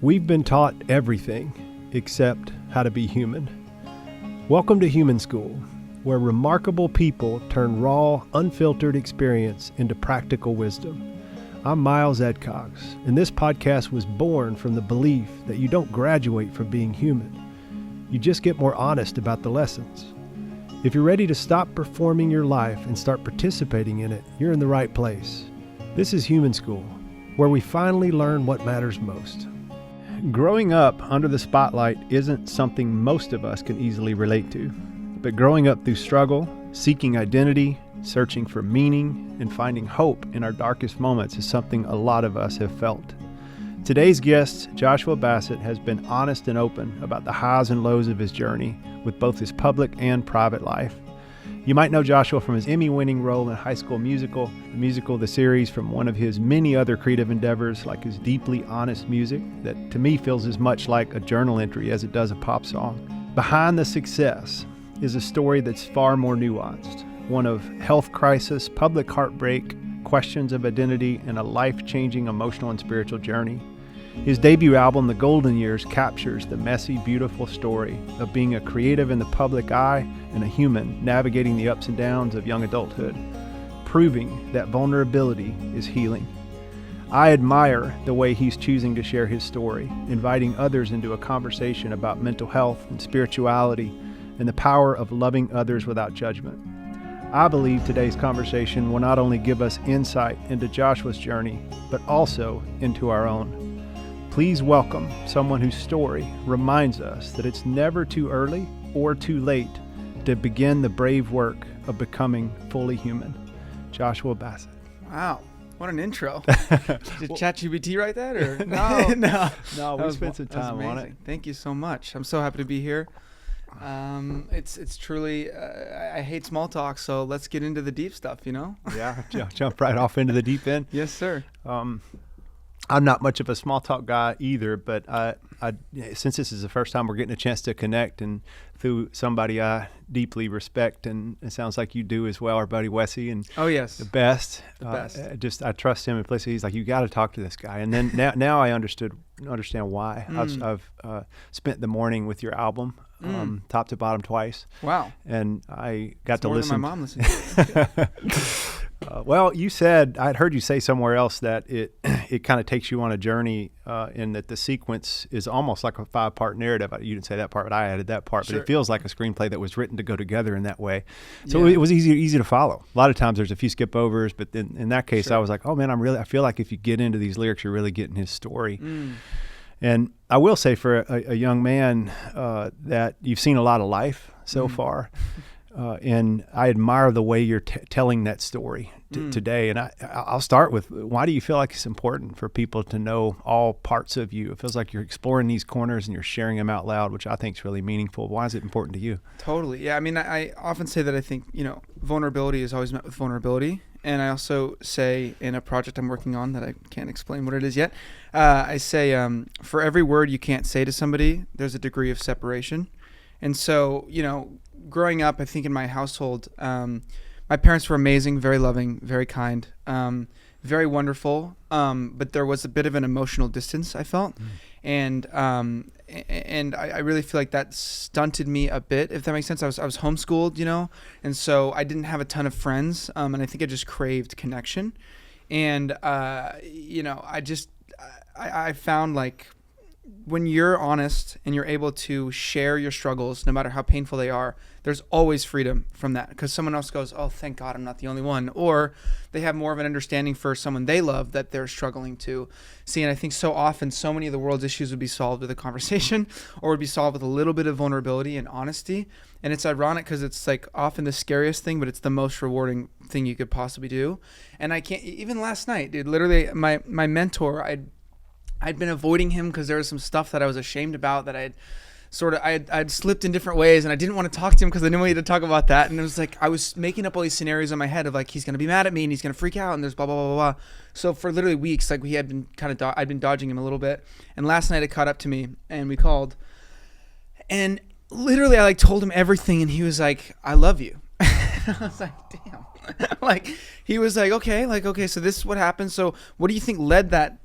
We've been taught everything except how to be human. Welcome to Human School, where remarkable people turn raw, unfiltered experience into practical wisdom. I'm Miles Edcox, and this podcast was born from the belief that you don't graduate from being human. You just get more honest about the lessons. If you're ready to stop performing your life and start participating in it, you're in the right place. This is Human School, where we finally learn what matters most. Growing up under the spotlight isn't something most of us can easily relate to. But growing up through struggle, seeking identity, searching for meaning, and finding hope in our darkest moments is something a lot of us have felt. Today's guest, Joshua Bassett, has been honest and open about the highs and lows of his journey with both his public and private life. You might know Joshua from his Emmy-winning role in High School Musical, the musical The Series, from one of his many other creative endeavors like his deeply honest music that to me feels as much like a journal entry as it does a pop song. Behind the success is a story that's far more nuanced, one of health crisis, public heartbreak, questions of identity, and a life-changing emotional and spiritual journey. His debut album, The Golden Years, captures the messy, beautiful story of being a creative in the public eye and a human navigating the ups and downs of young adulthood, proving that vulnerability is healing. I admire the way he's choosing to share his story, inviting others into a conversation about mental health and spirituality and the power of loving others without judgment. I believe today's conversation will not only give us insight into Joshua's journey, but also into our own. Please welcome someone whose story reminds us that it's never too early or too late to begin the brave work of becoming fully human. Joshua Bassett. Wow, what an intro. Did ChatGPT write that? Or No, we spent some time on it. Thank you so much. I'm so happy to be here. It's truly, I hate small talk, so let's get into the deep stuff, you know? Yeah, jump right off into the deep end. Yes, sir. I'm not much of a small talk guy either, but since this is the first time we're getting a chance to connect and through somebody I deeply respect, and it sounds like you do as well, our buddy Wesley, and oh yes, the best. The I trust him implicitly. He's like, you got to talk to this guy, and then now I understand why. I've spent the morning with your album, top to bottom twice. Wow! And I got That's to more listen. Than my mom listened to. Well, you said, I'd heard you say somewhere else that it kind of takes you on a journey in that the sequence is almost like a 5-part narrative. You didn't say that part, but I added that part. Sure. But it feels like a screenplay that was written to go together in that way. So It was easy to follow. A lot of times there's a few skip overs, but in that case, I was like, oh man, I feel like if you get into these lyrics, you're really getting his story. And I will say for a young man that you've seen a lot of life so far. And I admire the way you're telling that story today. And I'll start with, why do you feel like it's important for people to know all parts of you? It feels like you're exploring these corners and you're sharing them out loud, which I think is really meaningful. Why is it important to you? Totally. Yeah. I mean, I often say that I think, vulnerability is always met with vulnerability. And I also say in a project I'm working on that I can't explain what it is yet, I say for every word you can't say to somebody, there's a degree of separation. And so, growing up, I think in my household, my parents were amazing, very loving, very kind, very wonderful. But there was a bit of an emotional distance, I felt. And I really feel like that stunted me a bit, if that makes sense. I was homeschooled, and so I didn't have a ton of friends. And I think I just craved connection. And, I found like, when you're honest and you're able to share your struggles, no matter how painful they are, there's always freedom from that, because someone else goes, oh, thank God I'm not the only one. Or they have more of an understanding for someone they love that they're struggling to see. And I think so often, so many of the world's issues would be solved with a conversation or would be solved with a little bit of vulnerability and honesty. And it's ironic because it's like often the scariest thing, but it's the most rewarding thing you could possibly do. And I can't, even last night, dude, literally my mentor, I'd been avoiding him because there was some stuff that I was ashamed about that I'd slipped in different ways, and I didn't want to talk to him because I didn't want you to talk about that. And it was like I was making up all these scenarios in my head of like, he's gonna be mad at me and he's gonna freak out and there's blah blah blah blah. So for literally weeks, like we had been I'd been dodging him a little bit. And last night it caught up to me and we called, and literally I like told him everything, and he was like, I love you. And I was like, damn. Like he was like, okay, so this is what happened. So what do you think led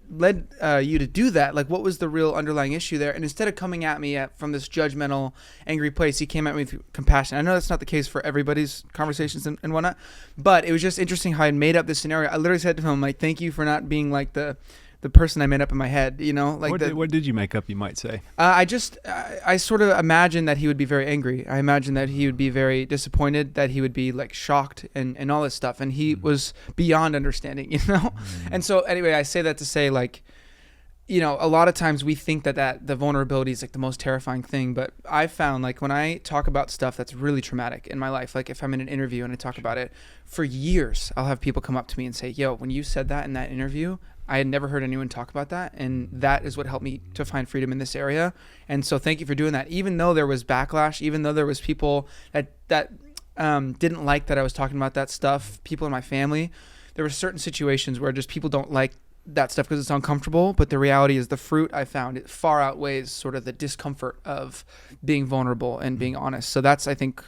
you to do that? Like, what was the real underlying issue there? And instead of coming at me from this judgmental, angry place, he came at me with compassion. I know that's not the case for everybody's conversations and whatnot, but it was just interesting how I made up this scenario. I literally said to him, like, thank you for not being like the person I made up in my head, you know, like what did you make up, you might say? I sort of imagined that he would be very angry. I imagined that he would be very disappointed, that he would be like shocked and all this stuff. And he was beyond understanding, you know? And so anyway, I say that to say, like, you know, a lot of times we think that the vulnerability is like the most terrifying thing, but I found, like, when I talk about stuff that's really traumatic in my life, like if I'm in an interview and I talk about it for years, I'll have people come up to me and say, yo, when you said that in that interview, I had never heard anyone talk about that, and that is what helped me to find freedom in this area. And so thank you for doing that. Even though there was backlash, even though there was people that didn't like that I was talking about that stuff, people in my family, there were certain situations where just people don't like that stuff because it's uncomfortable. But the reality is the fruit I found, it far outweighs sort of the discomfort of being vulnerable and being honest. So that's, I think,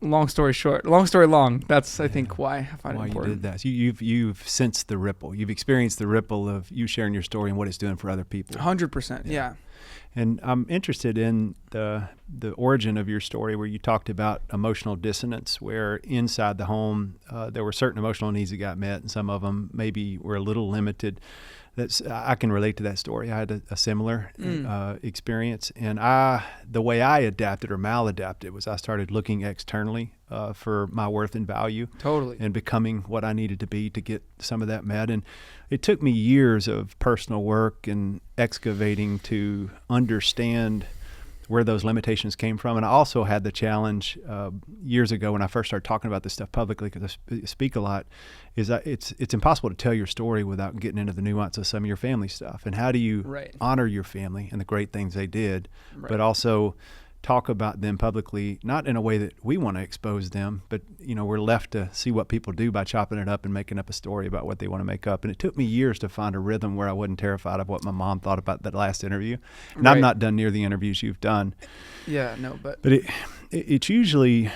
long story long, that's I think why I find it important. You did that. So you've sensed the ripple. You've experienced the ripple of you sharing your story and what it's doing for other people. 100%. Yeah. And I'm interested in the origin of your story, where you talked about emotional dissonance, where inside the home there were certain emotional needs that got met, and some of them maybe were a little limited. I can relate to that story. I had a similar experience, and the way I adapted or maladapted was I started looking externally for my worth and value, totally, and becoming what I needed to be to get some of that met. And it took me years of personal work and excavating to understand where those limitations came from. And I also had the challenge years ago when I first started talking about this stuff publicly, because I speak a lot, is that it's impossible to tell your story without getting into the nuance of some of your family stuff. And how do you honor your family and the great things they did, but also talk about them publicly, not in a way that we want to expose them, but you know, we're left to see what people do by chopping it up and making up a story about what they want to make up. And it took me years to find a rhythm where I wasn't terrified of what my mom thought about that last interview. And I'm not done near the interviews you've done. Yeah, no, but it's usually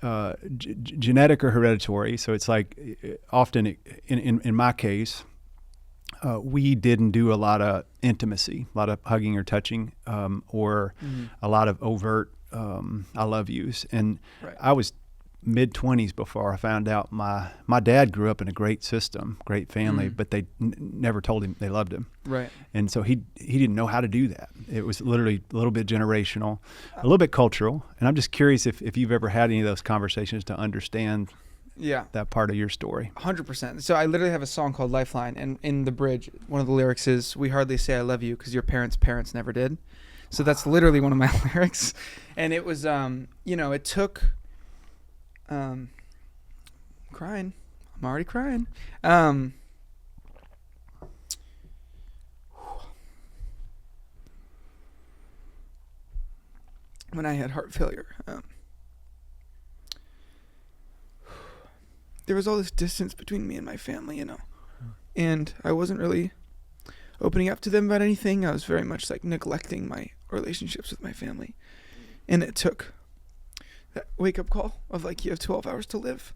genetic or hereditary. So it's like often in my case, we didn't do a lot of intimacy, a lot of hugging or touching, or a lot of overt I love yous. And I was mid-20s before I found out my dad grew up in a great system, great family, but they never told him they loved him. Right. And so he didn't know how to do that. It was literally a little bit generational, a little bit cultural. And I'm just curious if you've ever had any of those conversations to understand that part of your story. 100%. So I literally have a song called Lifeline, and in the bridge, one of the lyrics is, "We hardly say I love you because your parents' never did." So that's literally one of my lyrics. And it was, it took, crying. I'm already crying. When I had heart failure, there was all this distance between me and my family, you know, and I wasn't really opening up to them about anything. I was very much like neglecting my relationships with my family. And it took that wake up call of like, you have 12 hours to live,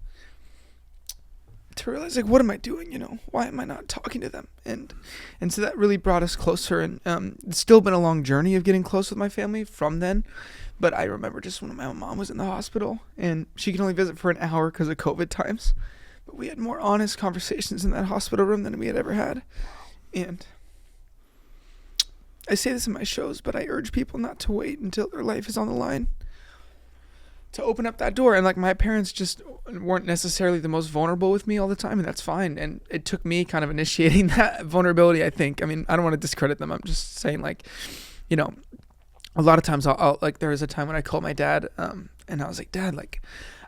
to realize like, what am I doing? You know, why am I not talking to them? And so that really brought us closer. And it's still been a long journey of getting close with my family from then. But I remember just when my mom was in the hospital and she could only visit for an hour because of COVID times. But we had more honest conversations in that hospital room than we had ever had. And I say this in my shows, but I urge people not to wait until their life is on the line to open up that door. And like, my parents just weren't necessarily the most vulnerable with me all the time, and that's fine. And it took me kind of initiating that vulnerability, I think. I mean, I don't want to discredit them. I'm just saying, like, you know, a lot of times I'll like, there was a time when I called my dad, and I was like, "Dad, like,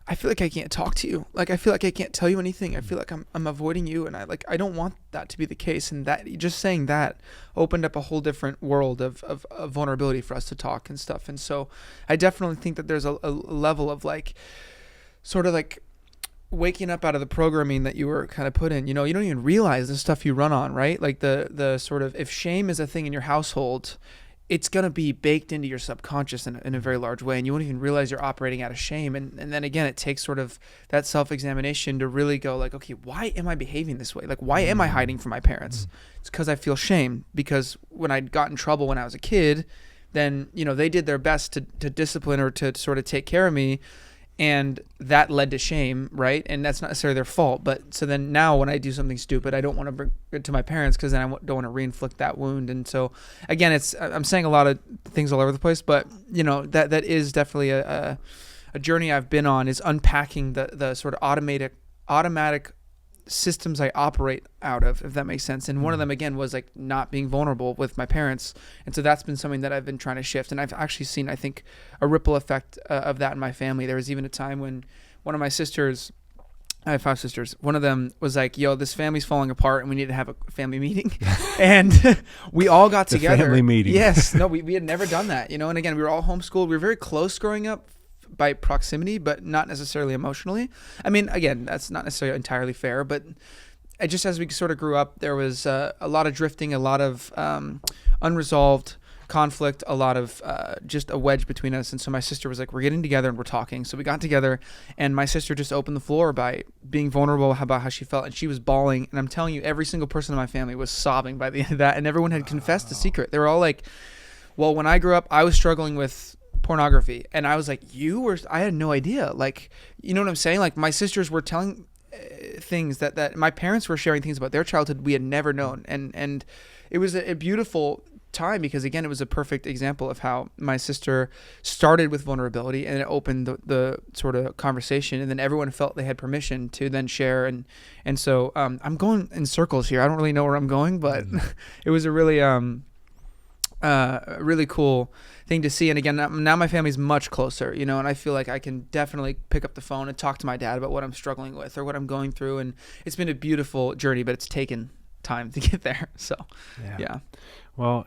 I feel like I can't talk to you. Like, I feel like I can't tell you anything. I feel like I'm avoiding you, and I don't want that to be the case." And that, just saying that opened up a whole different world of vulnerability for us to talk and stuff. And so I definitely think that there's a level of like, sort of like waking up out of the programming that you were kind of put in. You know, you don't even realize the stuff you run on, right? Like the sort of, if shame is a thing in your household, it's going to be baked into your subconscious in a very large way, and you won't even realize you're operating out of shame. And then again, it takes sort of that self-examination to really go like, okay, why am I behaving this way? Like, why am I hiding from my parents? It's because I feel shame, because when I got in trouble when I was a kid, then, they did their best to discipline or to sort of take care of me. And that led to shame, right? And that's not necessarily their fault. But so then now when I do something stupid, I don't want to bring it to my parents, because then I don't want to reinflict that wound. And so, again, I'm saying a lot of things all over the place, but, that is definitely a journey I've been on, is unpacking the sort of automatic systems I operate out of, if that makes sense. And one of them, again, was like not being vulnerable with my parents. And so that's been something that I've been trying to shift. And I've actually seen, I think, a ripple effect of that in my family. There was even a time when one of my sisters, I have 5 sisters, one of them was like, yo, this family's falling apart and we need to have a family meeting. And we all got together. Family meeting. Yes. No, we had never done that, And again, we were all homeschooled. We were very close growing up by proximity, but not necessarily emotionally. I mean, again, that's not necessarily entirely fair, but just as we sort of grew up, there was a lot of drifting, a lot of unresolved conflict, a lot of just a wedge between us. And so my sister was like, we're getting together and we're talking. So we got together, and my sister just opened the floor by being vulnerable about how she felt, and she was bawling. And I'm telling you, every single person in my family was sobbing by the end of that, and everyone had confessed the secret. They were all like, well, when I grew up, I was struggling with pornography. And I was like, I had no idea. Like, you know what I'm saying? Like, my sisters were telling things that my parents were sharing things about their childhood we had never known. And it was a beautiful time, because again, it was a perfect example of how my sister started with vulnerability, and it opened the sort of conversation, and then everyone felt they had permission to then share. And so I'm going in circles here. I don't really know where I'm going, but it was a really really cool thing to see. And again, now my family's much closer, and I feel like I can definitely pick up the phone and talk to my dad about what I'm struggling with or what I'm going through. And it's been a beautiful journey, but it's taken time to get there. So, yeah. Well,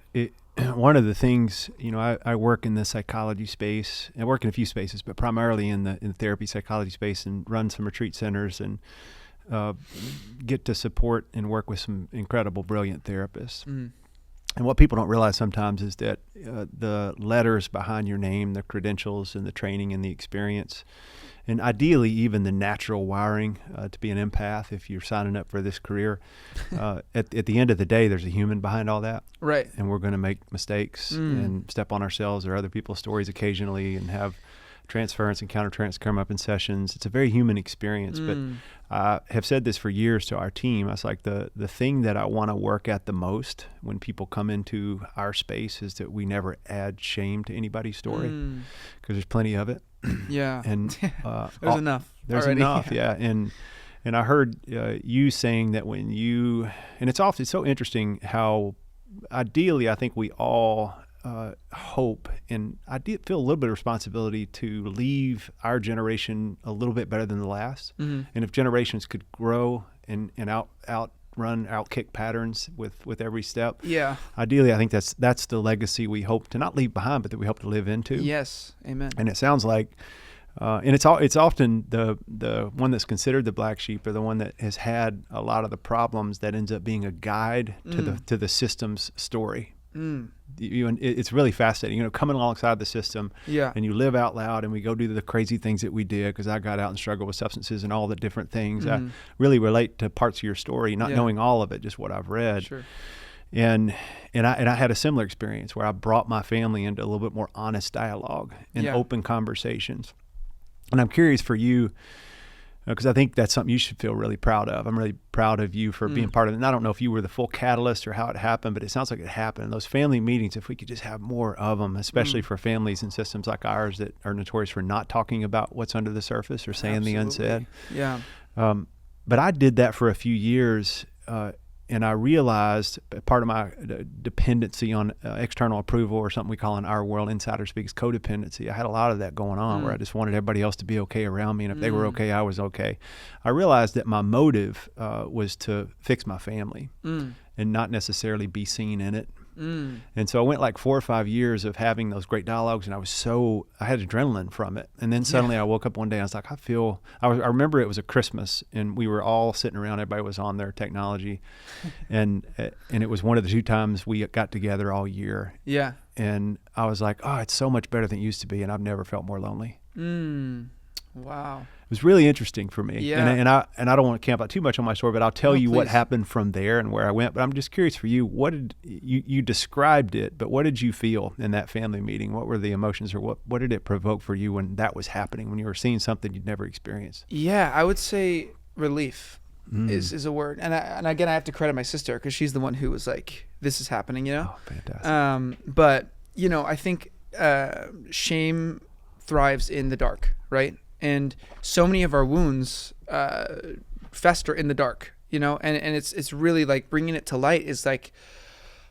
one of the things, I work in the psychology space. I work in a few spaces, but primarily in the therapy psychology space, and run some retreat centers, and get to support and work with some incredible, brilliant therapists. And what people don't realize sometimes is that the letters behind your name, the credentials and the training and the experience, and ideally even the natural wiring to be an empath if you're signing up for this career, at the end of the day, there's a human behind all that. Right. And we're going to make mistakes and step on ourselves or other people's stories occasionally, and have transference and countertransference come up in sessions. It's a very human experience. But I have said this for years to our team. I was like, the thing that I want to work at the most when people come into our space is that we never add shame to anybody's story, because there's plenty of it. Yeah. And there's enough. There's already. enough. Yeah. And I heard you saying that when you, and it's often so interesting how ideally I think we all hope, and I did feel a little bit of responsibility to leave our generation a little bit better than the last. And if generations could grow and outkick patterns with every step, ideally I think that's the legacy we hope to not leave behind, but that we hope to live into. Yes, amen. And it sounds like, and it's often the one that's considered the black sheep, or the one that has had a lot of the problems, that ends up being a guide to the system's story. It's really fascinating, coming alongside the system, and you live out loud, and we go do the crazy things that we did, because I got out and struggled with substances and all the different things. I really relate to parts of your story, not knowing all of it, just what I've read. Sure. And I had a similar experience where I brought my family into a little bit more honest dialogue and open conversations. And I'm curious for you, because I think that's something you should feel really proud of. I'm really proud of you for being part of it. And I don't know if you were the full catalyst or how it happened, but it sounds like it happened. Those family meetings, if we could just have more of them, especially for families and systems like ours that are notorious for not talking about what's under the surface or saying the unsaid. Yeah. But I did that for a few years, and I realized part of my dependency on external approval, or something we call in our world, insider speaks, codependency. I had a lot of that going on, where I just wanted everybody else to be okay around me, and if they were okay, I was okay. I realized that my motive was to fix my family and not necessarily be seen in it. And so I went like 4 or 5 years of having those great dialogues, and I had adrenaline from it. And then suddenly I woke up one day and I was like, I remember it was a Christmas, and we were all sitting around, everybody was on their technology. and it was one of the 2 times we got together all year. Yeah. And I was like, oh, it's so much better than it used to be, and I've never felt more lonely. Wow. It was really interesting for me. Yeah. And I don't want to camp out too much on my story, but I'll tell you what happened from there and where I went. But I'm just curious for you, what did you described it, but what did you feel in that family meeting? What were the emotions, or what did it provoke for you when that was happening, when you were seeing something you'd never experienced? Yeah, I would say relief is a word. And again, I have to credit my sister, because she's the one who was like, this is happening, Oh, fantastic. But, I think shame thrives in the dark, right? And so many of our wounds fester in the dark, and it's really like bringing it to light is like,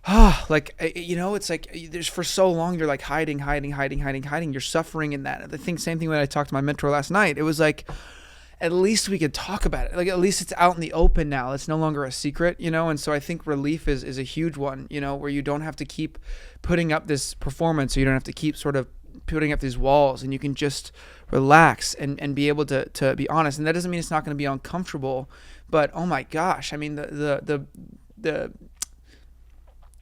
it's like there's for so long you're like hiding. You're suffering in that. Same thing when I talked to my mentor last night. It was like, at least we could talk about it. Like, at least it's out in the open now. It's no longer a secret, And so I think relief is a huge one, where you don't have to keep putting up this performance, or you don't have to keep sort of putting up these walls, and you can just relax and be able to be honest. And that doesn't mean it's not going to be uncomfortable, but oh my gosh, I mean the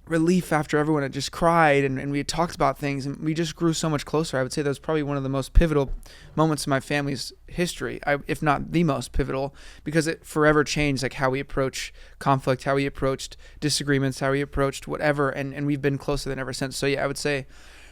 relief after everyone had just cried and we had talked about things, and we just grew so much closer. I would say that was probably one of the most pivotal moments in my family's history, if not the most pivotal, because it forever changed like how we approach conflict, how we approached disagreements, how we approached whatever, and we've been closer than ever since. So yeah, I would say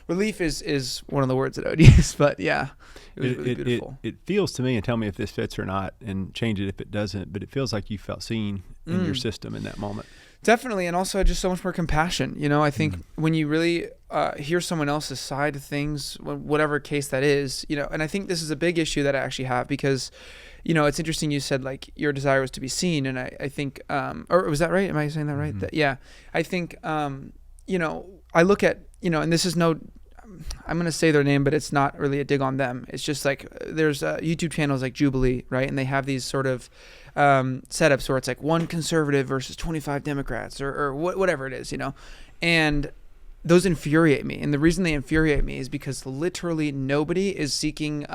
relief is one of the words that I would use, but yeah, it was really beautiful. It feels to me, and tell me if this fits or not, and change it if it doesn't, but it feels like you felt seen in your system in that moment. Definitely, and also just so much more compassion. I think when you really hear someone else's side of things, whatever case that is, and I think this is a big issue that I actually have, because, it's interesting you said like your desire was to be seen, and I think, or was that right? Am I saying that right? Yeah, I think, I look at, and this is I'm going to say their name, but it's not really a dig on them. It's just like there's YouTube channels like Jubilee, right? And they have these sort of setups where it's like one conservative versus 25 Democrats or whatever it is, And those infuriate me. And the reason they infuriate me is because literally nobody is seeking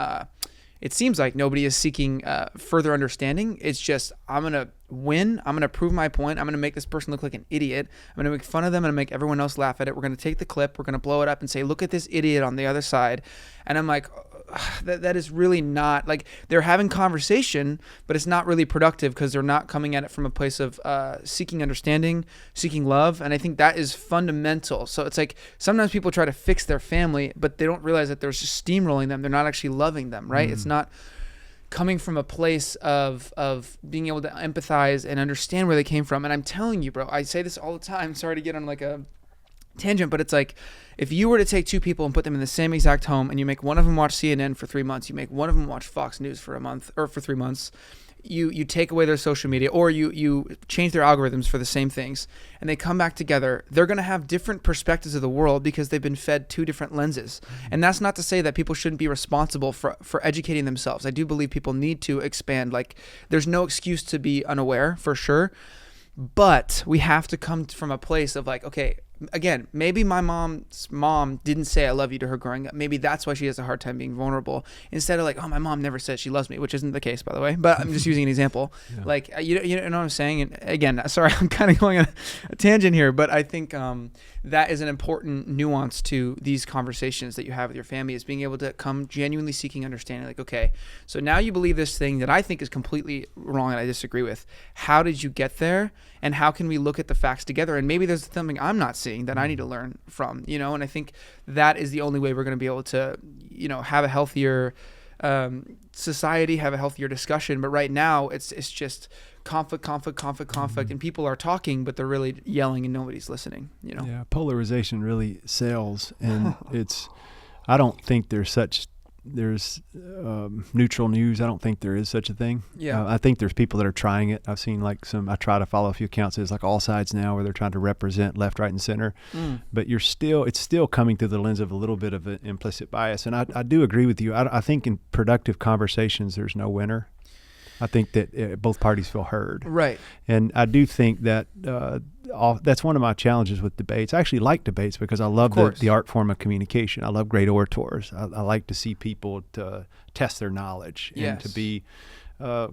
it seems like nobody is seeking further understanding. It's just, I'm going to win. I'm going to prove my point. I'm going to make this person look like an idiot. I'm going to make fun of them. I'm going to make everyone else laugh at it. We're going to take the clip. We're going to blow it up and say, look at this idiot on the other side. And I'm like, that is really not, like, they're having conversation, but it's not really productive because they're not coming at it from a place of seeking understanding, seeking love. And I think that is fundamental. So it's like sometimes people try to fix their family, but they don't realize that they're just steamrolling them. They're not actually loving them, right? It's not coming from a place of being able to empathize and understand where they came from. And I'm telling you, bro, I say this all the time. Sorry to get on like a tangent, but it's like, if you were to take two people and put them in the same exact home and you make one of them watch CNN for 3 months, you make one of them watch Fox News for a month or for 3 months, you take away their social media, or you change their algorithms for the same things, and they come back together, they're going to have different perspectives of the world because they've been fed two different lenses. And that's not to say that people shouldn't be responsible for educating themselves. I do believe people need to expand. Like, there's no excuse to be unaware, for sure. But we have to come from a place of like, okay, again, maybe my mom's mom didn't say I love you to her growing up. Maybe that's why she has a hard time being vulnerable. Instead of like, oh, my mom never said she loves me, which isn't the case, by the way. But I'm just using an example. Yeah. Like, you know what I'm saying? And again, sorry, I'm kind of going on a tangent here, but I think that is an important nuance to these conversations that you have with your family, is being able to come genuinely seeking understanding. Like, okay, so now you believe this thing that I think is completely wrong and I disagree with. How did you get there? And how can we look at the facts together? And maybe there's something I'm not seeing that I need to learn from, And I think that is the only way we're going to be able to, have a healthier society, have a healthier discussion. But right now it's just conflict, and people are talking, but they're really yelling and nobody's listening, Yeah, polarization really sells, and I don't think there's neutral news. I don't think there is such a thing. Yeah. I think there's people that are trying it. I've seen I try to follow a few accounts. There's like All Sides now, where they're trying to represent left, right, and center. But it's still coming through the lens of a little bit of an implicit bias. And I do agree with you. I think in productive conversations, there's no winner. I think that both parties feel heard. Right. And I do think that that's one of my challenges with debates. I actually like debates because I love the art form of communication. I love great orators. I like to see people to test their knowledge and to be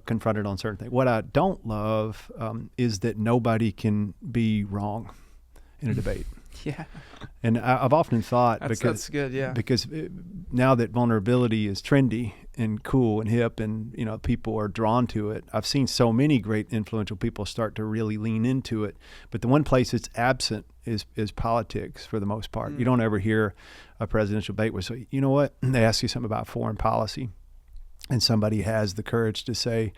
confronted on certain things. What I don't love is that nobody can be wrong in a debate. Yeah. And I've often thought that's good, yeah. Because now that vulnerability is trendy and cool and hip and people are drawn to it, I've seen so many great influential people start to really lean into it. But the one place it's absent is politics for the most part. You don't ever hear a presidential debate where you know what, they ask you something about foreign policy and somebody has the courage to say,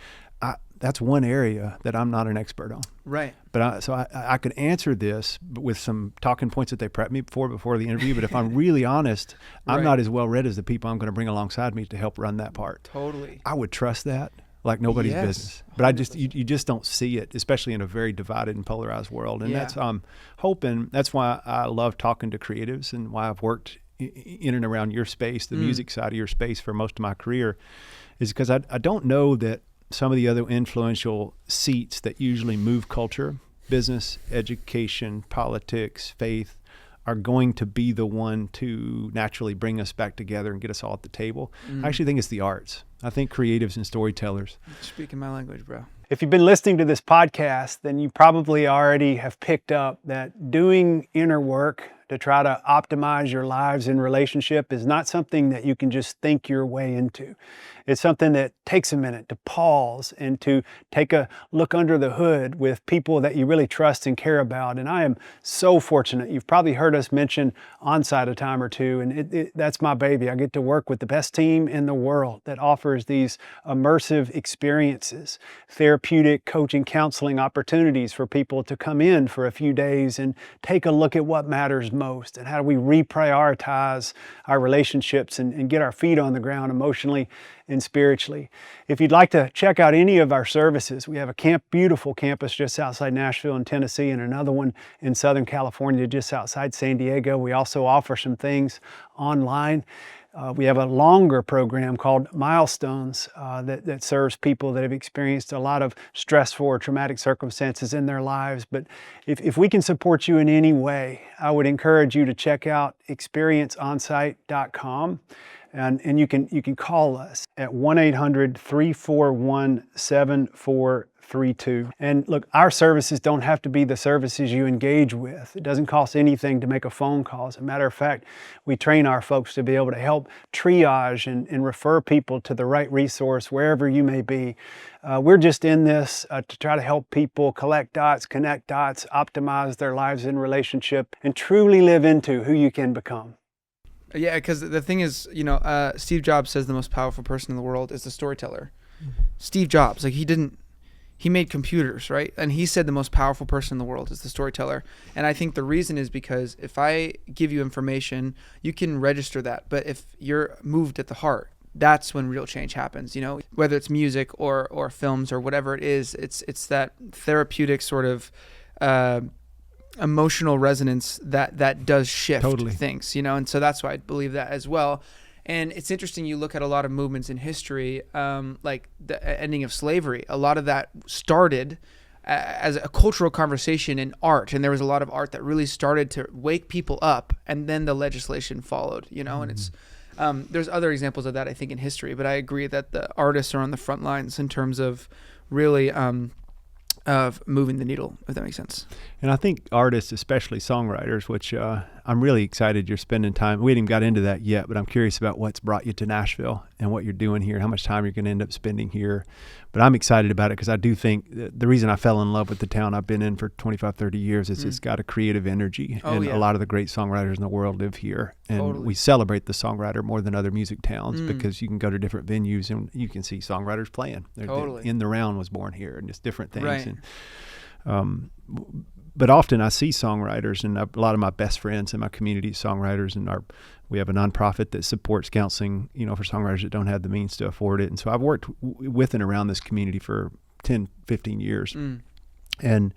that's one area that I'm not an expert on. Right. But I could answer this with some talking points that they prepped me for before the interview. But if I'm really honest, I'm not as well read as the people I'm going to bring alongside me to help run that part. Totally. I would trust that like nobody's business. But you just don't see it, especially in a very divided and polarized world. And that's hoping. That's why I love talking to creatives and why I've worked in and around your space, the music side of your space for most of my career, is because I don't know that some of the other influential seats that usually move culture, business, education, politics, faith, are going to be the one to naturally bring us back together and get us all at the table. I actually think it's the arts. I think creatives and storytellers. Speaking my language, bro. If you've been listening to this podcast, then you probably already have picked up that doing inner work to try to optimize your lives and relationship is not something that you can just think your way into. It's something that takes a minute to pause and to take a look under the hood with people that you really trust and care about. And I am so fortunate. You've probably heard us mention Onsite a time or two, and that's my baby. I get to work with the best team in the world that offers these immersive experiences, therapeutic coaching, counseling opportunities for people to come in for a few days and take a look at what matters most and how do we reprioritize our relationships and get our feet on the ground emotionally and spiritually. If you'd like to check out any of our services, we have a beautiful campus just outside Nashville in Tennessee and another one in Southern California just outside San Diego. We also offer some things online. We have a longer program called Milestones that serves people that have experienced a lot of stressful or traumatic circumstances in their lives. But if we can support you in any way, I would encourage you to check out experienceonsite.com. And you can call us at 1-800-341-7432. And look, our services don't have to be the services you engage with. It doesn't cost anything to make a phone call. As a matter of fact, we train our folks to be able to help triage and refer people to the right resource wherever you may be. We're just in this to try to help people collect dots, connect dots, optimize their lives and relationship, and truly live into who you can become. Yeah, because the thing is, Steve Jobs says the most powerful person in the world is the storyteller. Steve Jobs, he made computers, right? And he said the most powerful person in the world is the storyteller. And I think the reason is because if I give you information, you can register that. But if you're moved at the heart, that's when real change happens, whether it's music or films or whatever it is, it's that therapeutic sort of, emotional resonance that does shift things, and so that's why I believe that as well. And it's interesting, you look at a lot of movements in history, like the ending of slavery. A lot of that started as a cultural conversation in art, and there was a lot of art that really started to wake people up, and then the legislation followed, and it's there's other examples of that, I think, in history, but I agree that the artists are on the front lines in terms of really of moving the needle, if that makes sense. And I think artists, especially songwriters, which I'm really excited you're spending time. We haven't even got into that yet, but I'm curious about what's brought you to Nashville and what you're doing here, how much time you're going to end up spending here. But I'm excited about it because I do think the reason I fell in love with the town I've been in for 25, 30 years is it's got a creative energy. A lot of the great songwriters in the world live here. And we celebrate the songwriter more than other music towns because you can go to different venues and you can see songwriters playing. In the Round was born here and just different things. Right. And, but often I see songwriters, and a lot of my best friends in my community songwriters, and we have a nonprofit that supports counseling, for songwriters that don't have the means to afford it. And so I've worked with and around this community for 10, 15 years. And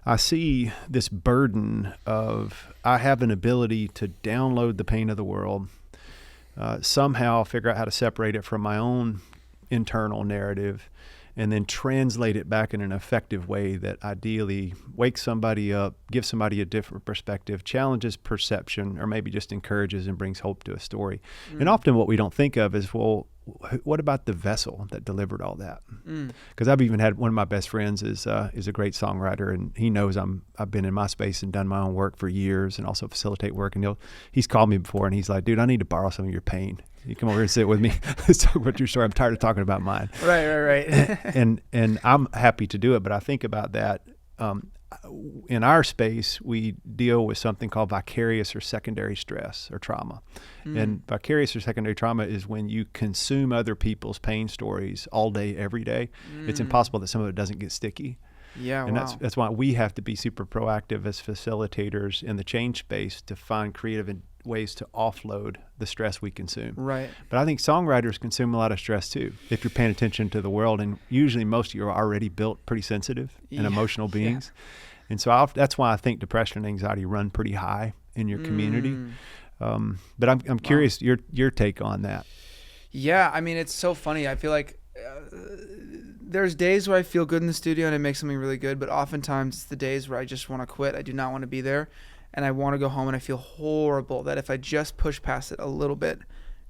I see this burden of, I have an ability to download the pain of the world, somehow figure out how to separate it from my own internal narrative, and then translate it back in an effective way that ideally wakes somebody up, gives somebody a different perspective, challenges perception, or maybe just encourages and brings hope to a story. And often what we don't think of is, well, what about the vessel that delivered all that? Because I've even had one of my best friends is a great songwriter, and he knows I've been in my space and done my own work for years, and also facilitate work. And he's called me before, and he's like, "Dude, I need to borrow some of your pain. You come over here and sit with me. Let's talk about your story. I'm tired of talking about mine." Right. and I'm happy to do it, but I think about that. In our space, we deal with something called vicarious or secondary stress or trauma. And vicarious or secondary trauma is when you consume other people's pain stories all day, every day. It's impossible that some of it doesn't get sticky. Yeah, and wow. that's why we have to be super proactive as facilitators in the change space to find creative ways to offload the stress we consume. Right. But I think songwriters consume a lot of stress too, if you're paying attention to the world. And usually most of you are already built pretty sensitive and emotional beings. Yeah. And so that's why I think depression and anxiety run pretty high in your community. But I'm curious your take on that. Yeah, I mean, it's so funny. I feel like there's days where I feel good in the studio and I make something really good, but oftentimes it's the days where I just want to quit. I do not want to be there, and I want to go home, and I feel horrible that if I just push past it a little bit,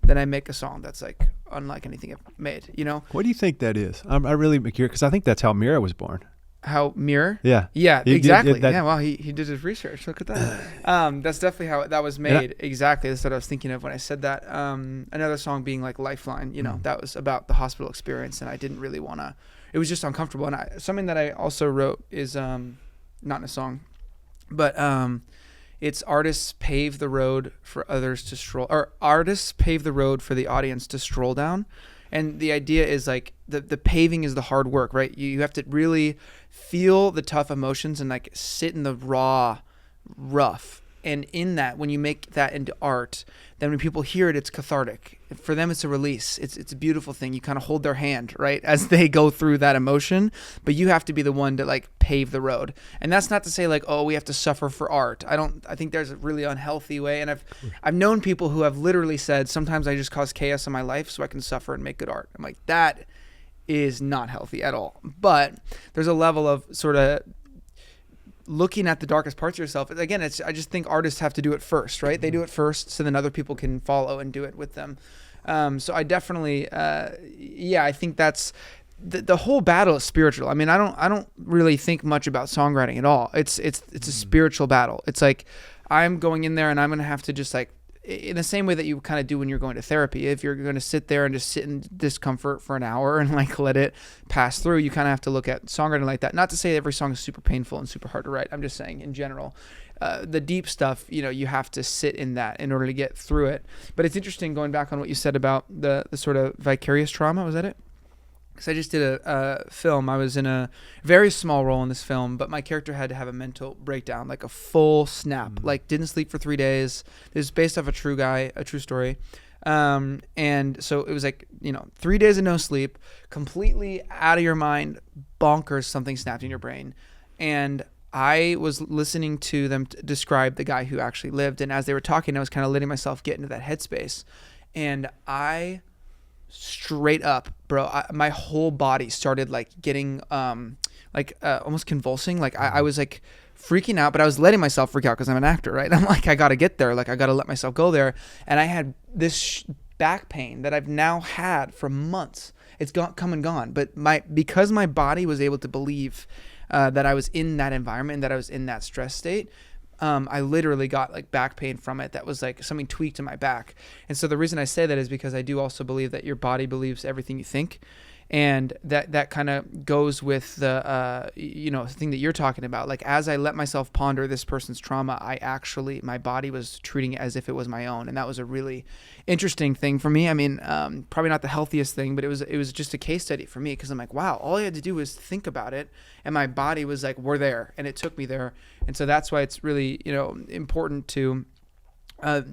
then I make a song that's like unlike anything I've made, you know? What do you think that is? I really am curious, because I think that's how Mira was born. How Mirror? Yeah. Yeah, exactly. Yeah, well, he did his research. Look at that. That's definitely how that was made. Exactly. That's what I was thinking of when I said that. Another song being like Lifeline, you know, that was about the hospital experience, and I didn't really want to, it was just uncomfortable. And something that I also wrote is, not in a song, but it's artists pave the road for others to stroll, or artists pave the road for the audience to stroll down. And the idea is like the paving is the hard work, right? You have to really feel the tough emotions and like sit in the raw, rough. And in that, when you make that into art, then when people hear it, it's cathartic. For them, it's a release. It's a beautiful thing. You kind of hold their hand, right, as they go through that emotion. But you have to be the one to like pave the road. And that's not to say like, oh, we have to suffer for art. I think there's a really unhealthy way. And I've known people who have literally said, sometimes I just cause chaos in my life so I can suffer and make good art. I'm like, that is not healthy at all. But there's a level of sort of looking at the darkest parts of yourself. Again, I just think artists have to do it first, right? They do it first, so then other people can follow and do it with them. So I definitely, I think that's the whole battle is spiritual. I mean, I don't really think much about songwriting at all. It's a spiritual battle. It's like I'm going in there and I'm gonna have to just like, in the same way that you kind of do when you're going to therapy. If you're going to sit there and just sit in discomfort for an hour and like let it pass through, you kind of have to look at songwriting like that. Not to say every song is super painful and super hard to write. I'm just saying in general, the deep stuff, you know, you have to sit in that in order to get through it. But it's interesting going back on what you said about the sort of vicarious trauma. Was that it? Because I just did a film. I was in a very small role in this film, but my character had to have a mental breakdown, like a full snap, like didn't sleep for 3 days. This is based off a true story. And so it was like, 3 days of no sleep, completely out of your mind, bonkers, something snapped in your brain. And I was listening to them describe the guy who actually lived. And as they were talking, I was kind of letting myself get into that headspace. And I straight up, bro, my whole body started like getting almost convulsing. Like I was like freaking out, but I was letting myself freak out because I'm an actor, right? I'm like, I got to get there. Like I got to let myself go there. And I had this back pain that I've now had for months. It's come and gone. But because my body was able to believe that I was in that environment, that I was in that stress state, I literally got like back pain from it. That was like something tweaked in my back. And so the reason I say that is because I do also believe that your body believes everything you think. And that kind of goes with the, thing that you're talking about. Like, as I let myself ponder this person's trauma, my body was treating it as if it was my own. And that was a really interesting thing for me. I mean, probably not the healthiest thing, but it was just a case study for me. Because I'm like, wow, all I had to do was think about it. And my body was like, we're there. And it took me there. And so that's why it's really, important to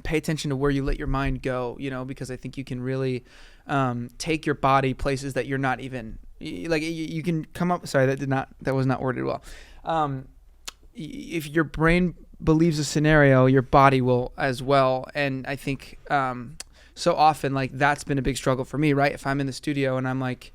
pay attention to where you let your mind go, because I think you can really take your body places that you're not even like. You can come up. Sorry, that was not worded well. If your brain believes a scenario, your body will as well. And I think so often, like, that's been a big struggle for me, right? If I'm in the studio and I'm like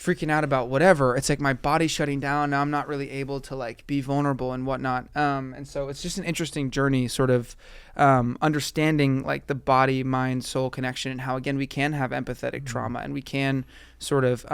freaking out about whatever, it's like my body's shutting down. Now I'm not really able to like be vulnerable and whatnot. And so it's just an interesting journey, sort of understanding like the body, mind, soul connection, and how, again, we can have empathetic trauma, and we can sort of,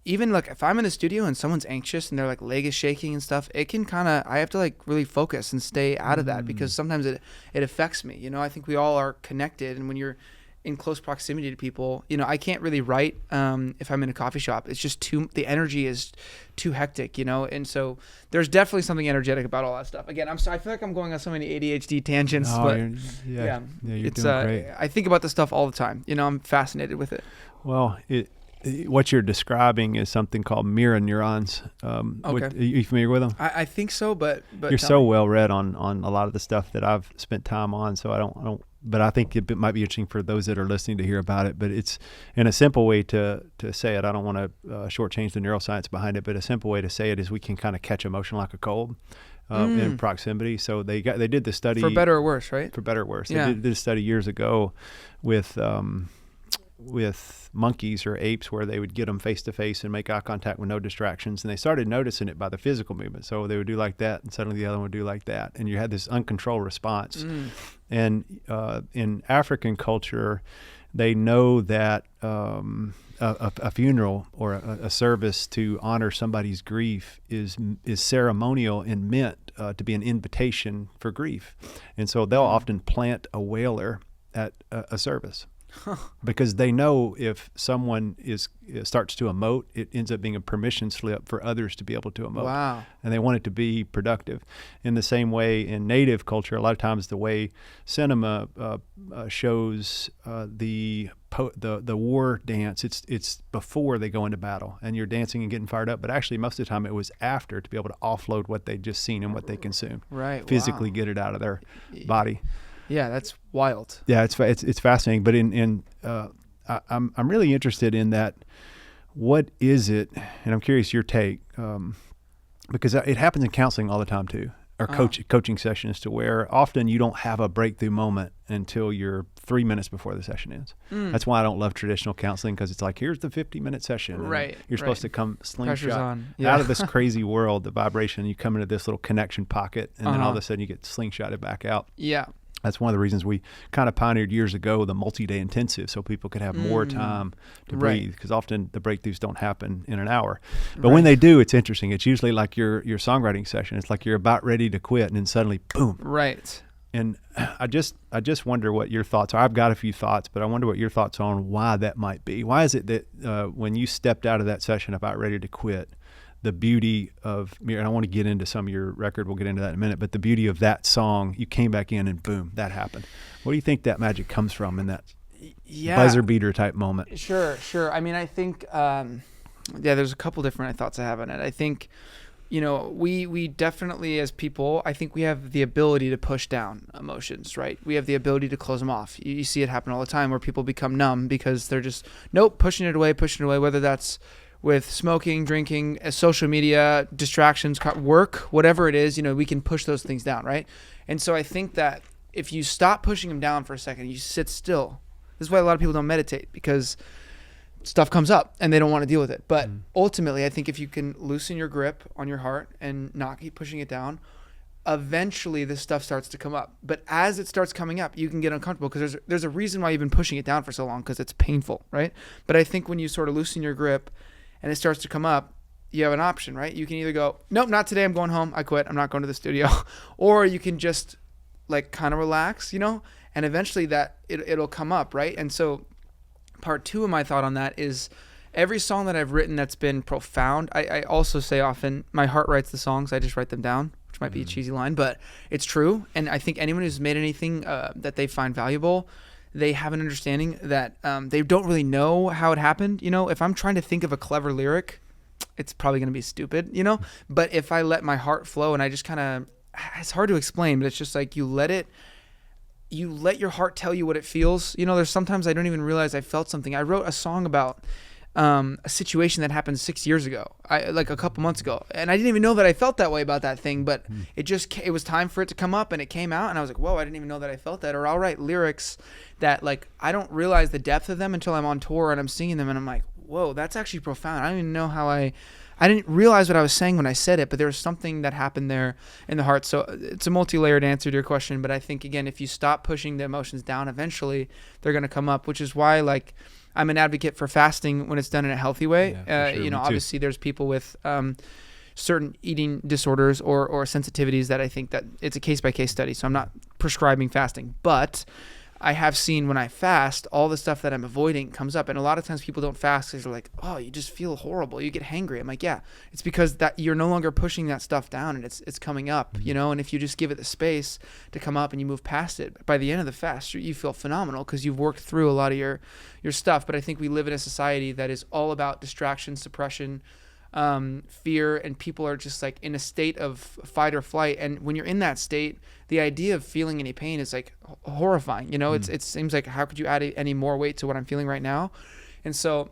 even like if I'm in the studio and someone's anxious and their like leg is shaking and stuff, it can kind of, I have to like really focus and stay out of that, because sometimes it affects me. You know, I think we all are connected, and when you're in close proximity to people, you know, I can't really write if I'm in a coffee shop. It's just the energy is too hectic, you know. And so there's definitely something energetic about all that stuff. Again, I feel like I'm going on so many ADHD tangents, but you're it's doing great. I think about this stuff all the time. You know, I'm fascinated with it. Well, what you're describing is something called mirror neurons. Okay. Are you familiar with them? I think so, but you're so well read on a lot of the stuff that I've spent time on. So I don't. But I think it might be interesting for those that are listening to hear about it. But it's, in a simple way to say it, I don't want to shortchange the neuroscience behind it, but a simple way to say it is we can kind of catch emotion like a cold in proximity. So they did the study. For better or worse, right? For better or worse. Yeah. They did a study years ago with monkeys or apes, where they would get them face to face and make eye contact with no distractions, and they started noticing it by the physical movement. So they would do like that, and suddenly the other one would do like that, and you had this uncontrolled response. And in African culture, they know that a funeral or a service to honor somebody's grief is ceremonial and meant to be an invitation for grief, and so they'll often plant a wailer at a service. Because they know if someone starts to emote, it ends up being a permission slip for others to be able to emote. Wow. And they want it to be productive. In the same way, in Native culture, a lot of times the way cinema shows the war dance, it's before they go into battle, and you're dancing and getting fired up. But actually, most of the time, it was after, to be able to offload what they'd just seen and what they consumed. Right. Physically get it out of their body. Yeah, that's wild. Yeah, it's fascinating. But I'm really interested in that. What is it? And I'm curious your take, because it happens in counseling all the time too, or coaching sessions, to where often you don't have a breakthrough moment until you're 3 minutes before the session ends. That's why I don't love traditional counseling, because it's like, here's the 50-minute session. Right. You're supposed to come slingshot Yeah. out of this crazy world, the vibration. You come into this little connection pocket, and then all of a sudden you get slingshotted back out. Yeah. That's one of the reasons we kind of pioneered years ago the multi-day intensive, so people could have more time to breathe, because often the breakthroughs don't happen in an hour. But when they do, it's interesting. It's usually like your songwriting session. It's like you're about ready to quit, and then suddenly, boom. Right. And I just wonder what your thoughts are. I've got a few thoughts, but I wonder what your thoughts are on why that might be. Why is it that when you stepped out of that session about ready to quit, the beauty of, and I want to get into some of your record, we'll get into that in a minute, but the beauty of that song, you came back in and boom, that happened. What do you think that magic comes from in that buzzer beater type moment? Sure. I mean, I think, there's a couple different thoughts I have on it. I think, you know, we definitely, as people, I think we have the ability to push down emotions, right? We have the ability to close them off. You see it happen all the time, where people become numb because they're just, pushing it away, whether that's with smoking, drinking, social media, distractions, work, whatever it is, you know, we can push those things down, right? And so I think that if you stop pushing them down for a second, you sit still. This is why a lot of people don't meditate, because stuff comes up and they don't want to deal with it. But ultimately, I think if you can loosen your grip on your heart and not keep pushing it down, eventually this stuff starts to come up. But as it starts coming up, you can get uncomfortable, because there's a reason why you've been pushing it down for so long, because it's painful, right? But I think when you sort of loosen your grip and it starts to come up, you have an option, right? You can either go, nope, not today, I'm going home, I quit, I'm not going to the studio. Or you can just like kind of relax, you know, and eventually that it'll come up, right? And so part two of my thought on that is, every song that I've written that's been profound, I also say often, my heart writes the songs, I just write them down, which might be a cheesy line, but it's true. And I think anyone who's made anything that they find valuable, they have an understanding that they don't really know how it happened. You know, if I'm trying to think of a clever lyric, it's probably going to be stupid, you know? But if I let my heart flow and I just kind of, it's hard to explain, but it's just like you let your heart tell you what it feels. You know, there's sometimes I don't even realize I felt something. I wrote a song about a situation that happened 6 years ago, like a couple months ago, and I didn't even know that I felt that way about that thing, but it was time for it to come up, and it came out, and I was like, whoa, I didn't even know that I felt that. Or I'll write lyrics that, like, I don't realize the depth of them until I'm on tour and I'm singing them, and I'm like, whoa, that's actually profound. I don't even know how I didn't realize what I was saying when I said it, but there was something that happened there in the heart. So it's a multi-layered answer to your question. But I think, again, if you stop pushing the emotions down, eventually they're going to come up, which is why, like, I'm an advocate for fasting when it's done in a healthy way. Yeah, for sure. You know, Me too. obviously there's people with certain eating disorders or sensitivities that I think that it's a case-by-case study. So I'm not prescribing fasting, but I have seen when I fast, all the stuff that I'm avoiding comes up. And a lot of times people don't fast because they're like, oh, you just feel horrible. You get hangry. I'm like, yeah, it's because that you're no longer pushing that stuff down and it's coming up, you know? And if you just give it the space to come up and you move past it, by the end of the fast, you feel phenomenal because you've worked through a lot of your stuff. But I think we live in a society that is all about distraction, suppression, fear, and people are just like in a state of fight or flight. And when you're in that state, the idea of feeling any pain is like horrifying. You know, it seems like, how could you add any more weight to what I'm feeling right now? And so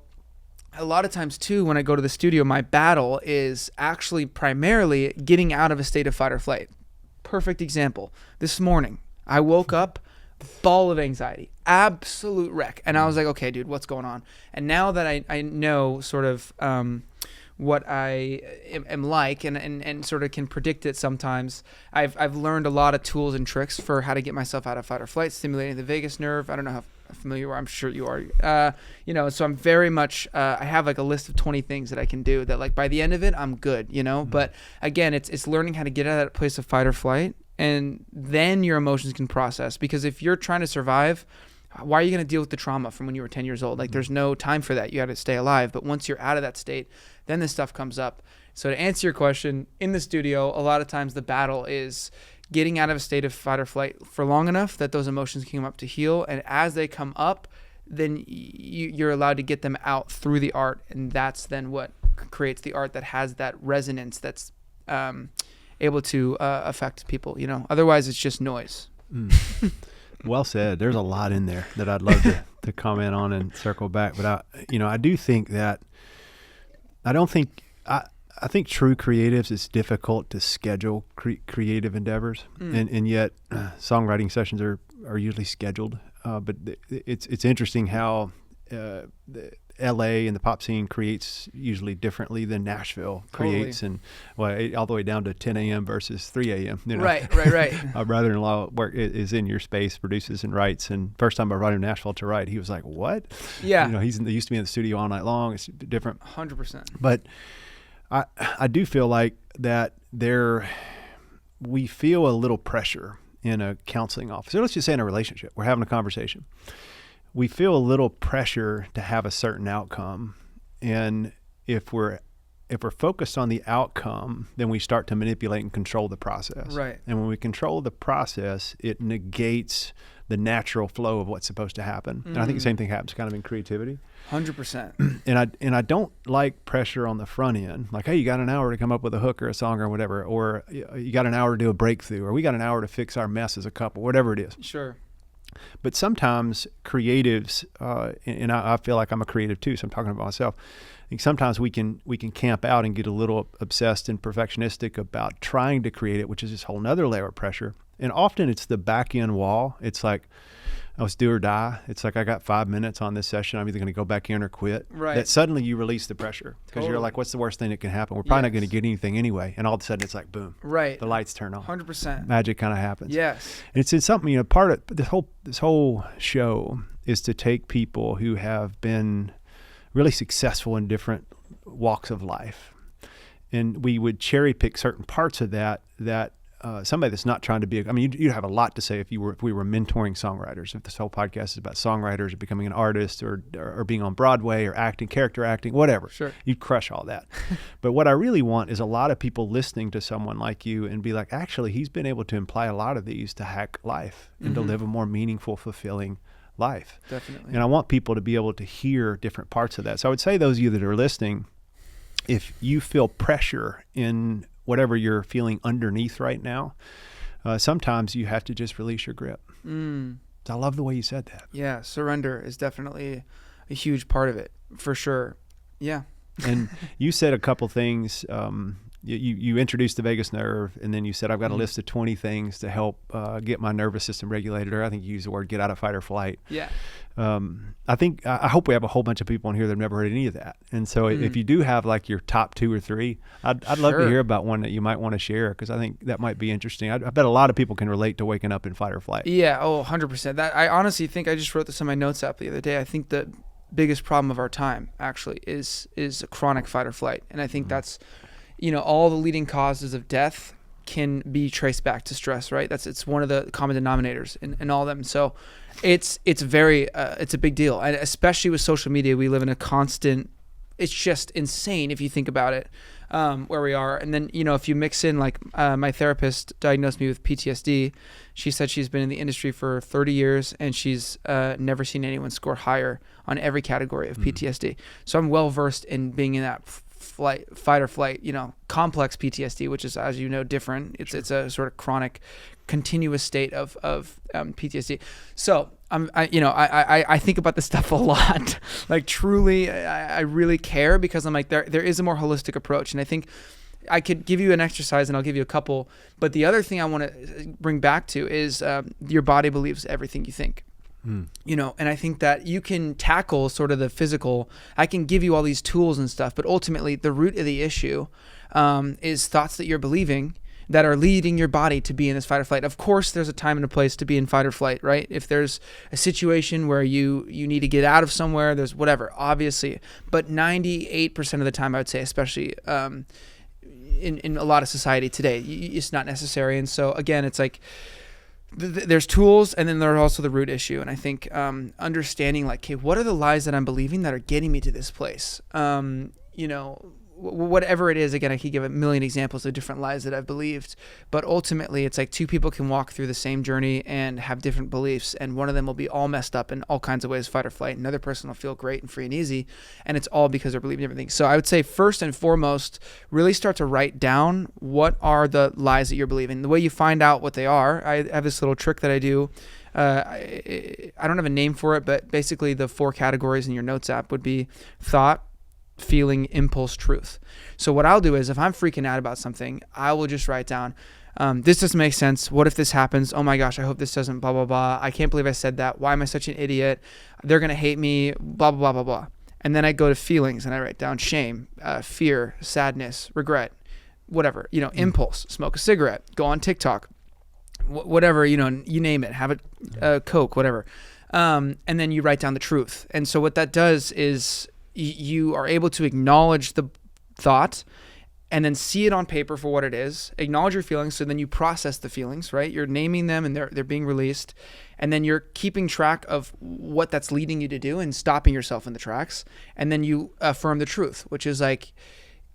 a lot of times too, when I go to the studio, my battle is actually primarily getting out of a state of fight or flight. Perfect example. This morning, I woke up, ball of anxiety, absolute wreck. And I was like, okay, dude, what's going on? And now that I know sort of, what I am like and sort of can predict it sometimes. I've learned a lot of tools and tricks for how to get myself out of fight or flight, stimulating the vagus nerve. I don't know how familiar you are. I'm sure you are. You know, so I'm very much, I have like a list of 20 things that I can do that like by the end of it, I'm good, you know? But again, it's learning how to get out of that place of fight or flight, and then your emotions can process. Because if you're trying to survive, why are you going to deal with the trauma from when you were 10 years old? Like there's no time for that. You got to stay alive. But once you're out of that state, then this stuff comes up. So to answer your question, in the studio, a lot of times the battle is getting out of a state of fight or flight for long enough that those emotions can come up to heal. And as they come up, then you're allowed to get them out through the art. And that's then what creates the art that has that resonance that's able to affect people, you know. Otherwise, it's just noise. Well said. There's a lot in there that I'd love to comment on and circle back. But I do think that I think true creatives, it's difficult to schedule creative endeavors, and yet songwriting sessions are usually scheduled. But it's interesting how the LA and the pop scene creates usually differently than Nashville creates, and all the way down to 10 a.m. versus 3 a.m. You know? Right. My brother-in-law is in your space, produces and writes, and first time I brought him to Nashville to write, he was like, "What?" Yeah, you know, he used to be in the studio all night long. It's different, 100%. But I do feel like that we feel a little pressure in a counseling office. So let's just say in a relationship, we're having a conversation. We feel a little pressure to have a certain outcome. And if we're focused on the outcome, then we start to manipulate and control the process. Right. And when we control the process, it negates the natural flow of what's supposed to happen. And I think the same thing happens kind of in creativity. 100%. And I don't like pressure on the front end. Like, hey, you got an hour to come up with a hook or a song or whatever, or you got an hour to do a breakthrough, or we got an hour to fix our mess as a couple, whatever it is. Sure. But sometimes creatives, and I feel like I'm a creative too, so I'm talking about myself. I think sometimes we can camp out and get a little obsessed and perfectionistic about trying to create it, which is this whole nother layer of pressure. And often it's the back end wall. It's like, oh, it's do or die. It's like, I got 5 minutes on this session. I'm either going to go back in or quit. Right. That suddenly you release the pressure because you're like, what's the worst thing that can happen? We're probably not going to get anything anyway. And all of a sudden it's like, boom. Right. The lights turn on. 100%. Magic kind of happens. Yes. And it's in something, you know, part of this whole show is to take people who have been really successful in different walks of life. And we would cherry pick certain parts of that somebody that's not trying to be, you'd have a lot to say if we were mentoring songwriters, if this whole podcast is about songwriters or becoming an artist or being on Broadway or acting, character acting, whatever. Sure. You'd crush all that. But what I really want is a lot of people listening to someone like you and be like, actually, he's been able to imply a lot of these to hack life and to live a more meaningful, fulfilling life. Definitely. And I want people to be able to hear different parts of that. So I would say those of you that are listening, if you feel pressure in whatever you're feeling underneath right now, sometimes you have to just release your grip. So I love the way you said that. Yeah, surrender is definitely a huge part of it, for sure. Yeah. And you said a couple things you introduced the vagus nerve, and then you said, I've got a Mm-hmm. list of 20 things to help get my nervous system regulated, or I think you used the word get out of fight or flight. Yeah. I hope we have a whole bunch of people in here that have never heard any of that. And so if you do have like your top 2 or 3, I'd love to Sure. hear about one that you might want to share, because I think that might be interesting. I bet a lot of people can relate to waking up in fight or flight. Yeah. Oh, 100%. That I honestly think, I just wrote this on my notes app the other day. I think the biggest problem of our time actually is a chronic fight or flight. And I think that's, all the leading causes of death can be traced back to stress, right? It's one of the common denominators in all of them. So it's very, it's a big deal. And especially with social media, we live in a constant, it's just insane if you think about it, where we are. And then, if you mix in, like, my therapist diagnosed me with PTSD. She said she's been in the industry for 30 years and she's never seen anyone score higher on every category of PTSD. So I'm well versed in being in that fight or flight, complex PTSD, which is, as you know, different. It's a sort of chronic, continuous state of PTSD. So I think about this stuff a lot. Like, truly, I really care, because I'm like, there is a more holistic approach. And I think I could give you an exercise, and I'll give you a couple. But the other thing I want to bring back to is your body believes everything you think. And I think that you can tackle sort of the physical. I can give you all these tools and stuff, but ultimately the root of the issue is thoughts that you're believing that are leading your body to be in this fight or flight. Of course, there's a time and a place to be in fight or flight, right? If there's a situation where you need to get out of somewhere, there's whatever, obviously. But 98% of the time, I would say, especially in a lot of society today, it's not necessary. And so again, it's like, there's tools, and then there's also the root issue. And I think understanding, like, okay, what are the lies that I'm believing that are getting me to this place? Whatever it is. Again, I could give a million examples of different lies that I've believed, but ultimately it's like 2 people can walk through the same journey and have different beliefs, and one of them will be all messed up in all kinds of ways, fight or flight. Another person will feel great and free and easy, and it's all because they're believing everything. So I would say, first and foremost, really start to write down what are the lies that you're believing. The way you find out what they are, I have this little trick that I do. I don't have a name for it, but basically the 4 categories in your notes app would be thought, feeling, impulse, truth. So what I'll do is, if I'm freaking out about something, I will just write down, this doesn't make sense. What if this happens? Oh my gosh, I hope this doesn't, blah, blah, blah. I can't believe I said that. Why am I such an idiot? They're going to hate me, blah, blah, blah, blah, blah. And then I go to feelings and I write down shame, fear, sadness, regret, whatever, impulse, smoke a cigarette, go on TikTok, whatever, you name it, have a Coke, whatever. And then you write down the truth. And so what that does is, you are able to acknowledge the thought and then see it on paper for what it is, acknowledge your feelings, so then you process the feelings, right? You're naming them and they're being released, and then you're keeping track of what that's leading you to do and stopping yourself in the tracks, and then you affirm the truth, which is like,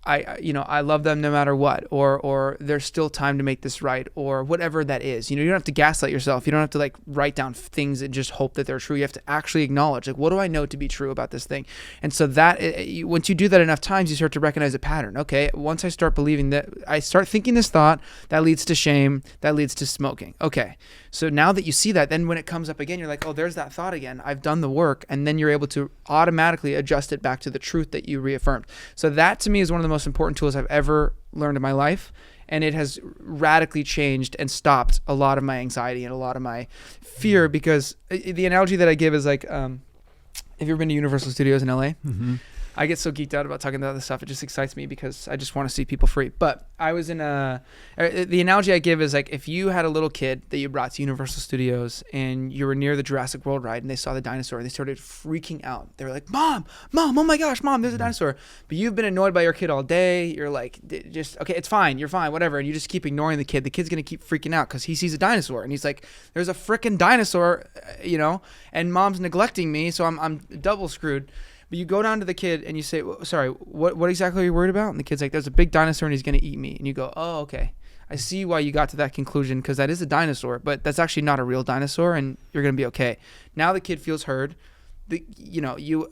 I love them no matter what, or there's still time to make this right, or whatever that is. You don't have to gaslight yourself. You don't have to, like, write down things and just hope that they're true. You have to actually acknowledge, like, what do I know to be true about this thing? And so that, once you do that enough times, you start to recognize a pattern. Okay, once I start believing that, I start thinking this thought, that leads to shame, that leads to smoking. Okay, so now that you see that, then when it comes up again, you're like, oh, there's that thought again. I've done the work, and then you're able to automatically adjust it back to the truth that you reaffirmed. So that, to me, is one of the most important tools I've ever learned in my life, and it has radically changed and stopped a lot of my anxiety and a lot of my fear, because the analogy that I give is like, have you ever been to Universal Studios in LA? Mm-hmm. I get so geeked out about talking about this stuff. It just excites me because I just want to see people free. But I was in the analogy I give is like, if you had a little kid that you brought to Universal Studios and you were near the Jurassic World ride and they saw the dinosaur, they started freaking out. They were like, Mom, oh my gosh, Mom, there's a dinosaur. But you've been annoyed by your kid all day. You're like, just, okay, it's fine. You're fine, whatever. And you just keep ignoring the kid. The kid's going to keep freaking out because he sees a dinosaur. And he's like, there's a freaking dinosaur, and Mom's neglecting me. So I'm double screwed. But you go down to the kid and you say, sorry, what exactly are you worried about? And the kid's like, there's a big dinosaur and he's going to eat me. And you go, oh, okay. I see why you got to that conclusion, because that is a dinosaur, but that's actually not a real dinosaur, and you're going to be okay. Now the kid feels heard. you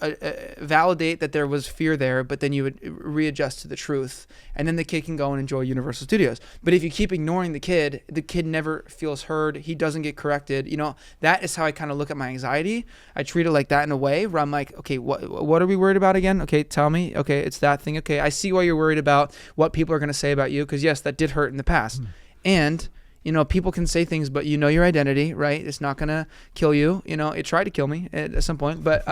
validate that there was fear there, but then you would readjust to the truth, and then the kid can go and enjoy Universal Studios. But if you keep ignoring the kid never feels heard. He doesn't get corrected. That is how I kind of look at my anxiety. I treat it like that in a way where I'm like, okay, what are we worried about again? Okay, tell me. Okay, it's that thing. Okay, I see why you're worried about what people are going to say about you, because yes, that did hurt in the past. And people can say things, but your identity, right? It's not gonna kill you. It tried to kill me at some point, but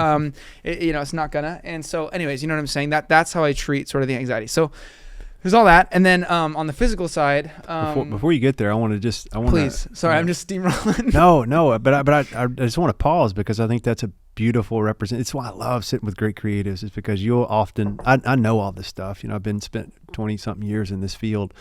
it's not gonna. And so, anyways, you know what I'm saying? That's how I treat sort of the anxiety. So there's all that, and then on the physical side, before you get there, I want to please. Sorry, I'm just steamrolling. No, but I just want to pause, because I think that's a beautiful It's why I love sitting with great creatives, is because you'll often I know all this stuff. I've spent 20 something years in this field.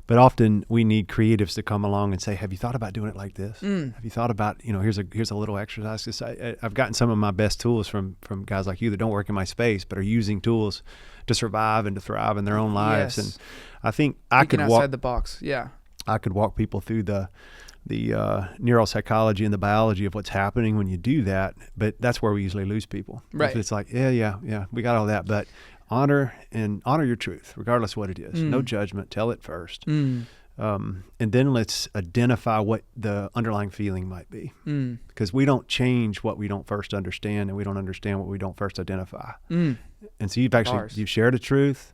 But often we need creatives to come along and say, have you thought about doing it like this? Have you thought about, here's a little exercise? 'Cause I've gotten some of my best tools from guys like you that don't work in my space, but are using tools to survive and to thrive in their own lives. Yes. And I think I could walk outside the box. Yeah. I could walk people through the neuropsychology and the biology of what's happening when you do that. But that's where we usually lose people. Right. If it's like, yeah, we got all that. But honor your truth, regardless of what it is. No judgment. Tell it first. And then let's identify what the underlying feeling might be. Because we don't change what we don't first understand, and we don't understand what we don't first identify. And so you've shared a truth.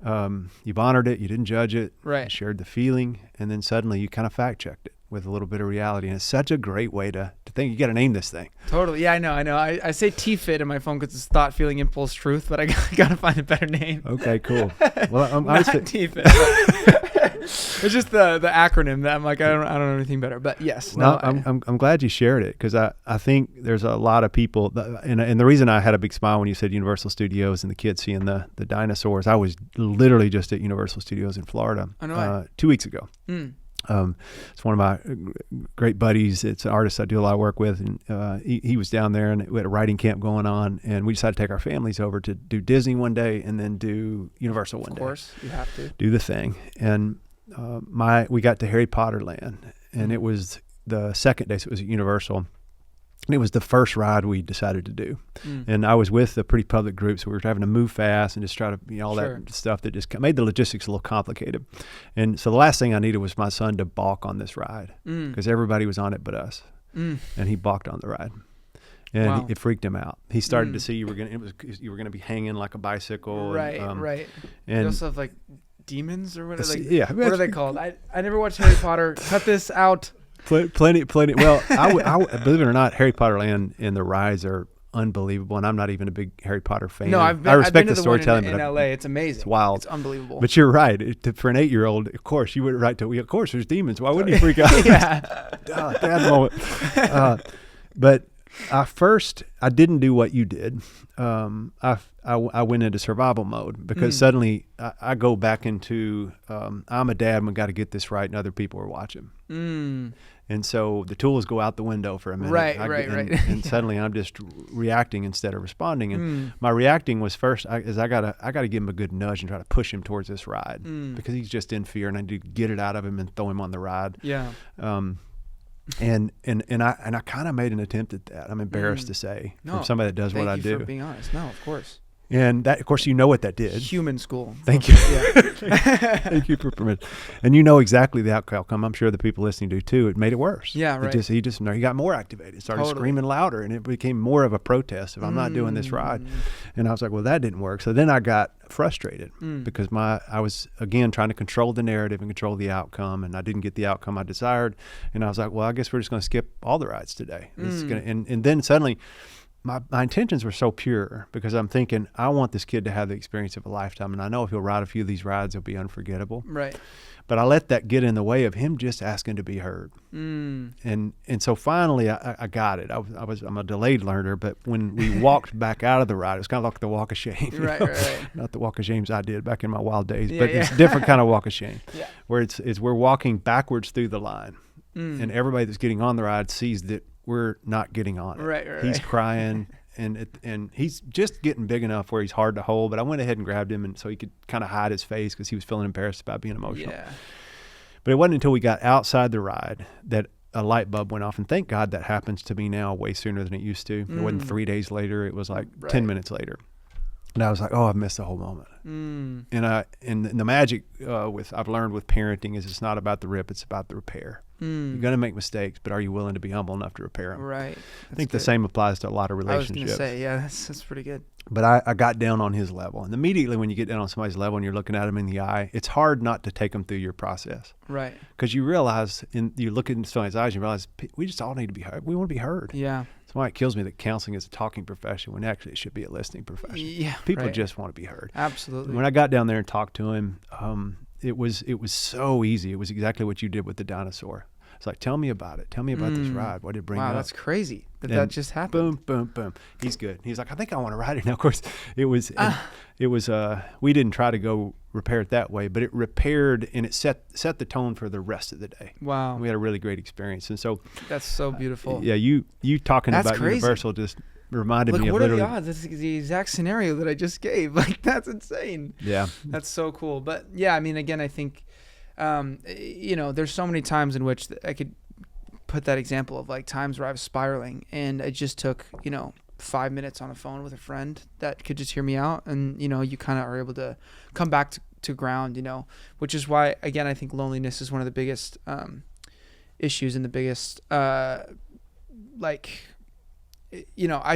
You've honored it. You didn't judge it. Right. You shared the feeling, and then suddenly you kind of fact checked it with a little bit of reality. And it's such a great way to think. You got to name this thing. Totally. Yeah, I know. I say TFIT in my phone because it's thought, feeling, impulse, truth, but I got to find a better name. Okay, cool. Well, not TFIT. It's just the acronym that I'm like, I don't know anything better. But yes. No, I'm glad you shared it, because I think there's a lot of people, and the reason I had a big smile when you said Universal Studios and the kids seeing the dinosaurs, I was literally just at Universal Studios in Florida 2 weeks ago. It's one of my great buddies. It's an artist I do a lot of work with, and he was down there, and we had a writing camp going on, and we decided to take our families over to do Disney one day and then do Universal one day. Of course, you have to do the thing. And we got to Harry Potter Land, and it was the second day, so it was at Universal. And it was the first ride we decided to do. And I was with a pretty public group, so we were having to move fast and just try to, all that stuff that just made the logistics a little complicated. And so the last thing I needed was my son to balk on this ride, because everybody was on it but us. And he balked on the ride. And it freaked him out. He started to see you were going to be hanging like a bicycle. Right. And you also have like demons or whatever. What are they called? I never watched Harry Potter. Cut this out. Plenty. Well, I believe it or not, Harry Potter Land and the rides are unbelievable, and I'm not even a big Harry Potter fan. No, I respect I've been the storytelling in LA. It's amazing. It's wild. It's unbelievable. But you're right. For an 8-year-old, of course, you would write to. Of course, there's demons. Why wouldn't he freak out? That moment. But I didn't do what you did. I went into survival mode, because suddenly I go back into I'm a dad and we got to get this right, and other people are watching. And so the tools go out the window for a minute. Right. And suddenly I'm just reacting instead of responding. And my reacting was first, I got to give him a good nudge and try to push him towards this ride, because he's just in fear, and I need to get it out of him and throw him on the ride. Yeah. And I kind of made an attempt at that. I'm embarrassed to say, from somebody that does what I do. Thank you for being honest. No, of course. And that, of course, what that did. Human school. Thank you. Thank you for permission. And exactly the outcome. I'm sure the people listening do too. It made it worse. Yeah, right. He got more activated, started screaming louder, and it became more of a protest if I'm not doing this ride. And I was like, well, that didn't work. So then I got frustrated because I was again trying to control the narrative and control the outcome, and I didn't get the outcome I desired. And I was like, well, I guess we're just going to skip all the rides today. And then suddenly, my intentions were so pure, because I'm thinking, I want this kid to have the experience of a lifetime, and I know if he'll ride a few of these rides, it'll be unforgettable. Right. But I let that get in the way of him just asking to be heard. And so finally, I got it. I'm a delayed learner, but when we walked back out of the ride, it was kind of like the walk of shame. Right. Not the walk of shame I did back in my wild days, but it's a different kind of walk of shame, where it's we're walking backwards through the line, and everybody that's getting on the ride sees that we're not getting on it. Right. He's crying, and he's just getting big enough where he's hard to hold. But I went ahead and grabbed him, and so he could kind of hide his face, because he was feeling embarrassed about being emotional. Yeah. But it wasn't until we got outside the ride that a light bulb went off, and thank God that happens to me now way sooner than it used to. It wasn't 3 days later. It was like 10 minutes later. And I was like, oh, I've missed the whole moment. And the magic I've learned with parenting is it's not about the rip, it's about the repair. You're going to make mistakes, but are you willing to be humble enough to repair them? Right. I think the same applies to a lot of relationships. I was going to say, yeah, that's pretty good. But I got down on his level. And immediately when you get down on somebody's level and you're looking at them in the eye, it's hard not to take them through your process. Right. Because you realize, you look in somebody's eyes and you realize we just all need to be heard. We want to be heard. Yeah. That's why it kills me that counseling is a talking profession when actually it should be a listening profession. Yeah. People just want to be heard. Absolutely. When I got down there and talked to him, it was so easy. It was exactly what you did with the dinosaur. It's like, tell me about it. Tell me about this ride. What did it bring up? Wow, that's crazy that just happened. Boom, boom, boom. He's good. He's like, I think I want to ride it now. Of course, it was we didn't try to go repair it that way, but it repaired and it set the tone for the rest of the day. Wow. We had a really great experience. And so that's so beautiful. Yeah, you talking that's about crazy. Universal just reminded me of what literally. What are the odds? That's the exact scenario that I just gave. Like, that's insane. Yeah. That's so cool. But yeah, I mean, again, I think, there's so many times in which I could put that example of like times where I was spiraling and I just took, 5 minutes on the phone with a friend that could just hear me out. And, you kind of are able to come back to ground, which is why, again, I think loneliness is one of the biggest issues and the biggest, I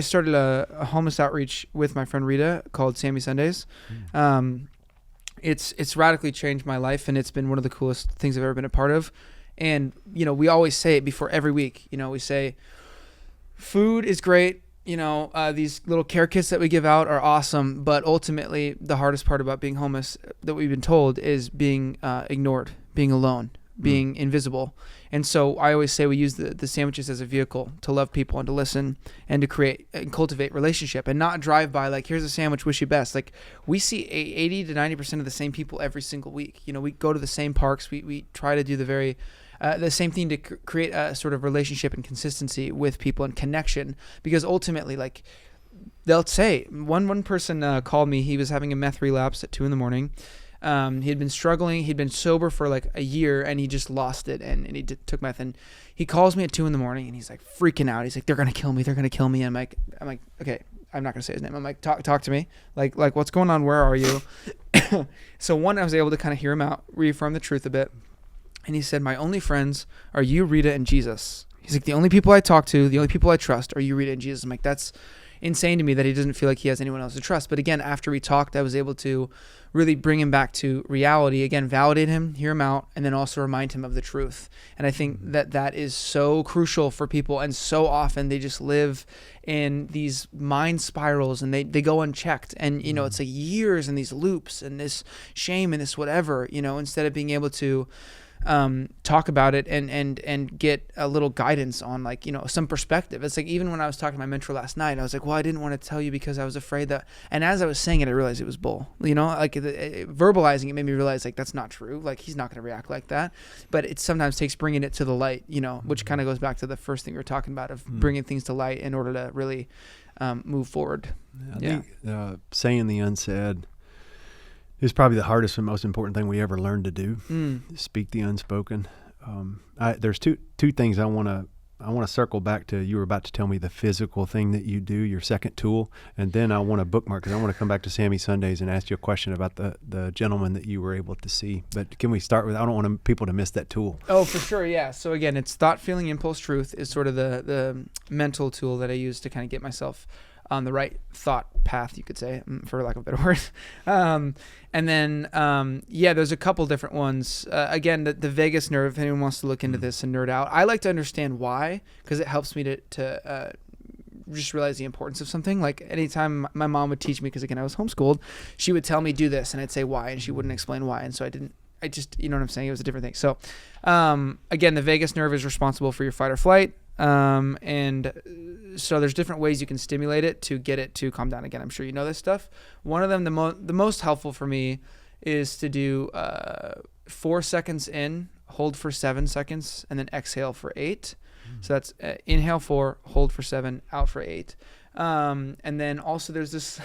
started a homeless outreach with my friend Rita called Sammy Sundays. It's radically changed my life, and it's been one of the coolest things I've ever been a part of. And, we always say it before every week, we say food is great. These little care kits that we give out are awesome. But ultimately, the hardest part about being homeless that we've been told is being ignored, being alone, being invisible. And so I always say we use the sandwiches as a vehicle to love people and to listen and to create and cultivate relationship and not drive by like, here's a sandwich, wish you best. Like, we see 80 to 90% of the same people every single week. We go to the same parks. We try to do the same thing to create a sort of relationship and consistency with people and connection, because ultimately, like, they'll say, one person called me. He was having a meth relapse at 2 a.m. He had been struggling. He'd been sober for like a year and he just lost it. And he took meth, and he calls me at 2 a.m. and he's like freaking out. He's like, they're going to kill me. They're going to kill me. I'm like, okay, I'm not going to say his name. I'm like, talk to me. Like what's going on? Where are you? So I was able to kind of hear him out, reaffirm the truth a bit. And he said, my only friends are you, Rita, and Jesus. He's like, the only people I talk to, the only people I trust are you, Rita, and Jesus. I'm like, that's insane to me that he doesn't feel like he has anyone else to trust. But again, after we talked, I was able to really bring him back to reality. Again, validate him, hear him out, and then also remind him of the truth. And I think that is so crucial for people. And so often they just live in these mind spirals and they go unchecked. And, it's like years in these loops and this shame and this whatever, instead of being able to talk about it and get a little guidance on some perspective. It's like, even when I was talking to my mentor last night, I was like, well, I didn't want to tell you because I was afraid that, and as I was saying it, I realized it was bull, verbalizing it made me realize like, that's not true. Like, he's not going to react like that, but it sometimes takes bringing it to the light, which kind of goes back to the first thing we were talking about of bringing things to light in order to really move forward. I think, saying the unsaid is probably the hardest and most important thing we ever learned to do. Speak the unspoken. There's two things I want to circle back to. You were about to tell me the physical thing that you do, your second tool, and then I want to bookmark because I want to come back to Sammy Sundays and ask you a question about the gentleman that you were able to see. But can we start with? I don't want people to miss that tool. Oh, for sure, yeah. So again, it's thought, feeling, impulse, truth is sort of the mental tool that I use to kind of get myself on the right thought path, you could say, for lack of a better word. And then, there's a couple different ones. Again, the vagus nerve, if anyone wants to look into this and nerd out. I like to understand why, because it helps me to just realize the importance of something. Like, anytime my mom would teach me, because again, I was homeschooled, she would tell me do this, and I'd say why, and she wouldn't explain why. And so I just, you know what I'm saying? It was a different thing. So, again, the vagus nerve is responsible for your fight or flight. And so there's different ways you can stimulate it to get it to calm down. Again, I'm sure you know this stuff. One of them, the most helpful for me, is to do 4 seconds in, hold for 7 seconds, and then exhale for 8. So that's inhale 4, hold for 7, out for 8. And then also there's this,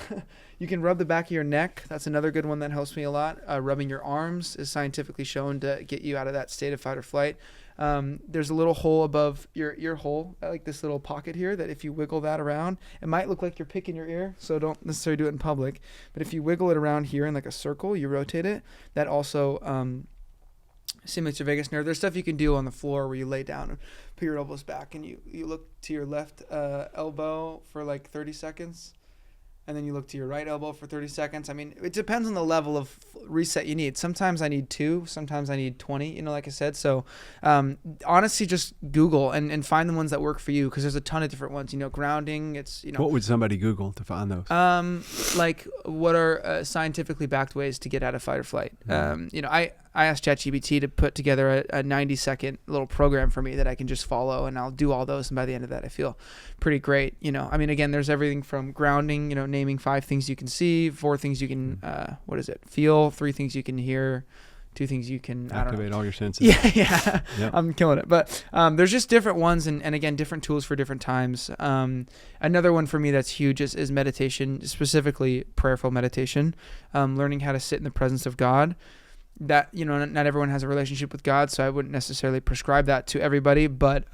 you can rub the back of your neck. That's another good one that helps me a lot. Rubbing your arms is scientifically shown to get you out of that state of fight or flight. There's a little hole above your ear hole, like this little pocket here, that if you wiggle that around, it might look like you're picking your ear, so don't necessarily do it in public. But if you wiggle it around here in like a circle, you rotate it, that also simulates your vagus nerve. There's stuff you can do on the floor where you lay down and put your elbows back, and you look to your left elbow for like 30 seconds. And then you look to your right elbow for 30 seconds. I mean, it depends on the level of reset you need. Sometimes I need 2, sometimes I need 20, like I said. So honestly, just Google and find the ones that work for you, because there's a ton of different ones. Grounding, it's, What would somebody Google to find those? Like, what are scientifically backed ways to get out of fight or flight? I asked ChatGPT to put together a 90-second little program for me that I can just follow, and I'll do all those. And by the end of that, I feel pretty great. Again, there's everything from grounding, naming 5 things you can see, 4 things you can, feel, 3 things you can hear, 2 things you can activate all your senses. Yeah. Yep. I'm killing it. But there's just different ones, and again, different tools for different times. Another one for me that's huge is meditation, specifically prayerful meditation, learning how to sit in the presence of God. That, not everyone has a relationship with God, so I wouldn't necessarily prescribe that to everybody, but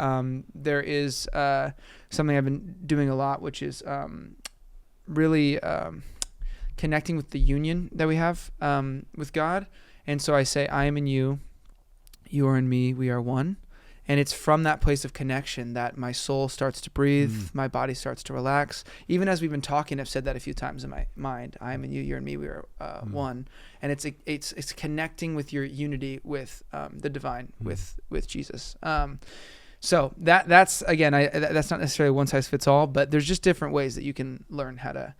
there is something I've been doing a lot, which is really connecting with the union that we have with God. And so I say, I am in you, you are in me, we are one. And it's from that place of connection that my soul starts to breathe, my body starts to relax. Even as we've been talking, I've said that a few times in my mind. I am in you, you're in me, we are one. And it's connecting with your unity with the divine, with Jesus. So that's again, that's not necessarily one size fits all, but there's just different ways that you can learn how to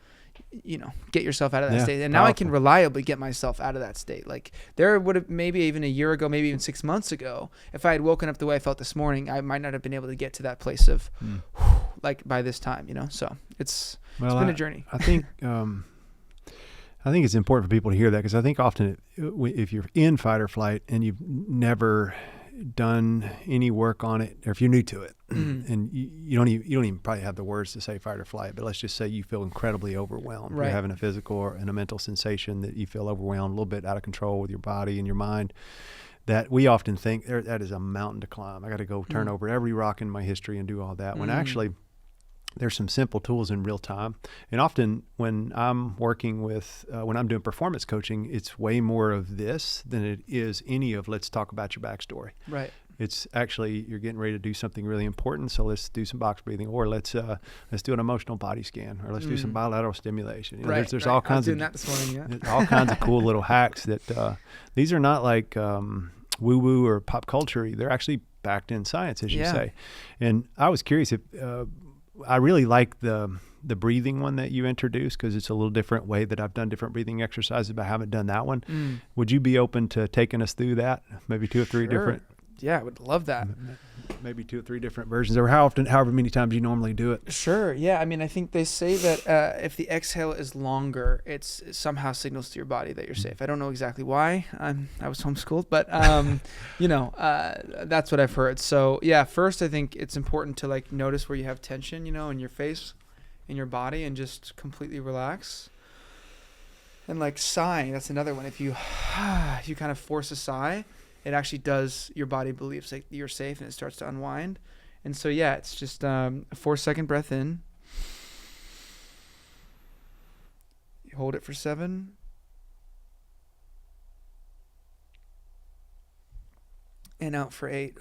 get yourself out of that state. And now I can reliably get myself out of that state. Like, there would have, maybe even a year ago, maybe even 6 months ago, if I had woken up the way I felt this morning, I might not have been able to get to that place of like by this time, So it's been a journey. I think it's important for people to hear that, because I think often if you're in fight or flight and you've never done any work on it, or if you're new to it, and you don't even probably have the words to say fight or flight, but let's just say you feel incredibly overwhelmed. Right. You're having a physical or a mental sensation that you feel overwhelmed, a little bit out of control with your body and your mind, that we often think that is a mountain to climb. I got to go turn over every rock in my history and do all that, when actually there's some simple tools in real time. And often when I'm working with, when I'm doing performance coaching, it's way more of this than it is any of, let's talk about your backstory. Right. It's actually, you're getting ready to do something really important, so let's do some box breathing, or let's do an emotional body scan, or let's do some bilateral stimulation. There's all kinds of, that this morning, all kinds of cool little hacks that these are not like woo-woo or pop culture. They're actually backed in science, as you say. And I was curious if I really like the breathing one that you introduced, because it's a little different way that I've done different breathing exercises, but I haven't done that one. Would you be open to taking us through that? Maybe 2 or 3 different. Yeah, I would love that. Maybe 2 or 3 different versions, or however many times you normally do it. Sure. Yeah. I mean, I think they say that if the exhale is longer, it somehow signals to your body that you're safe. I don't know exactly why. I was homeschooled, but that's what I've heard. So yeah, first I think it's important to like notice where you have tension, in your face, in your body, and just completely relax. And like sighing, that's another one. If you kind of force a sigh, it actually does, your body believes like you're safe, and it starts to unwind. And so, yeah, it's just a 4-second breath in. You hold it for 7. And out for 8.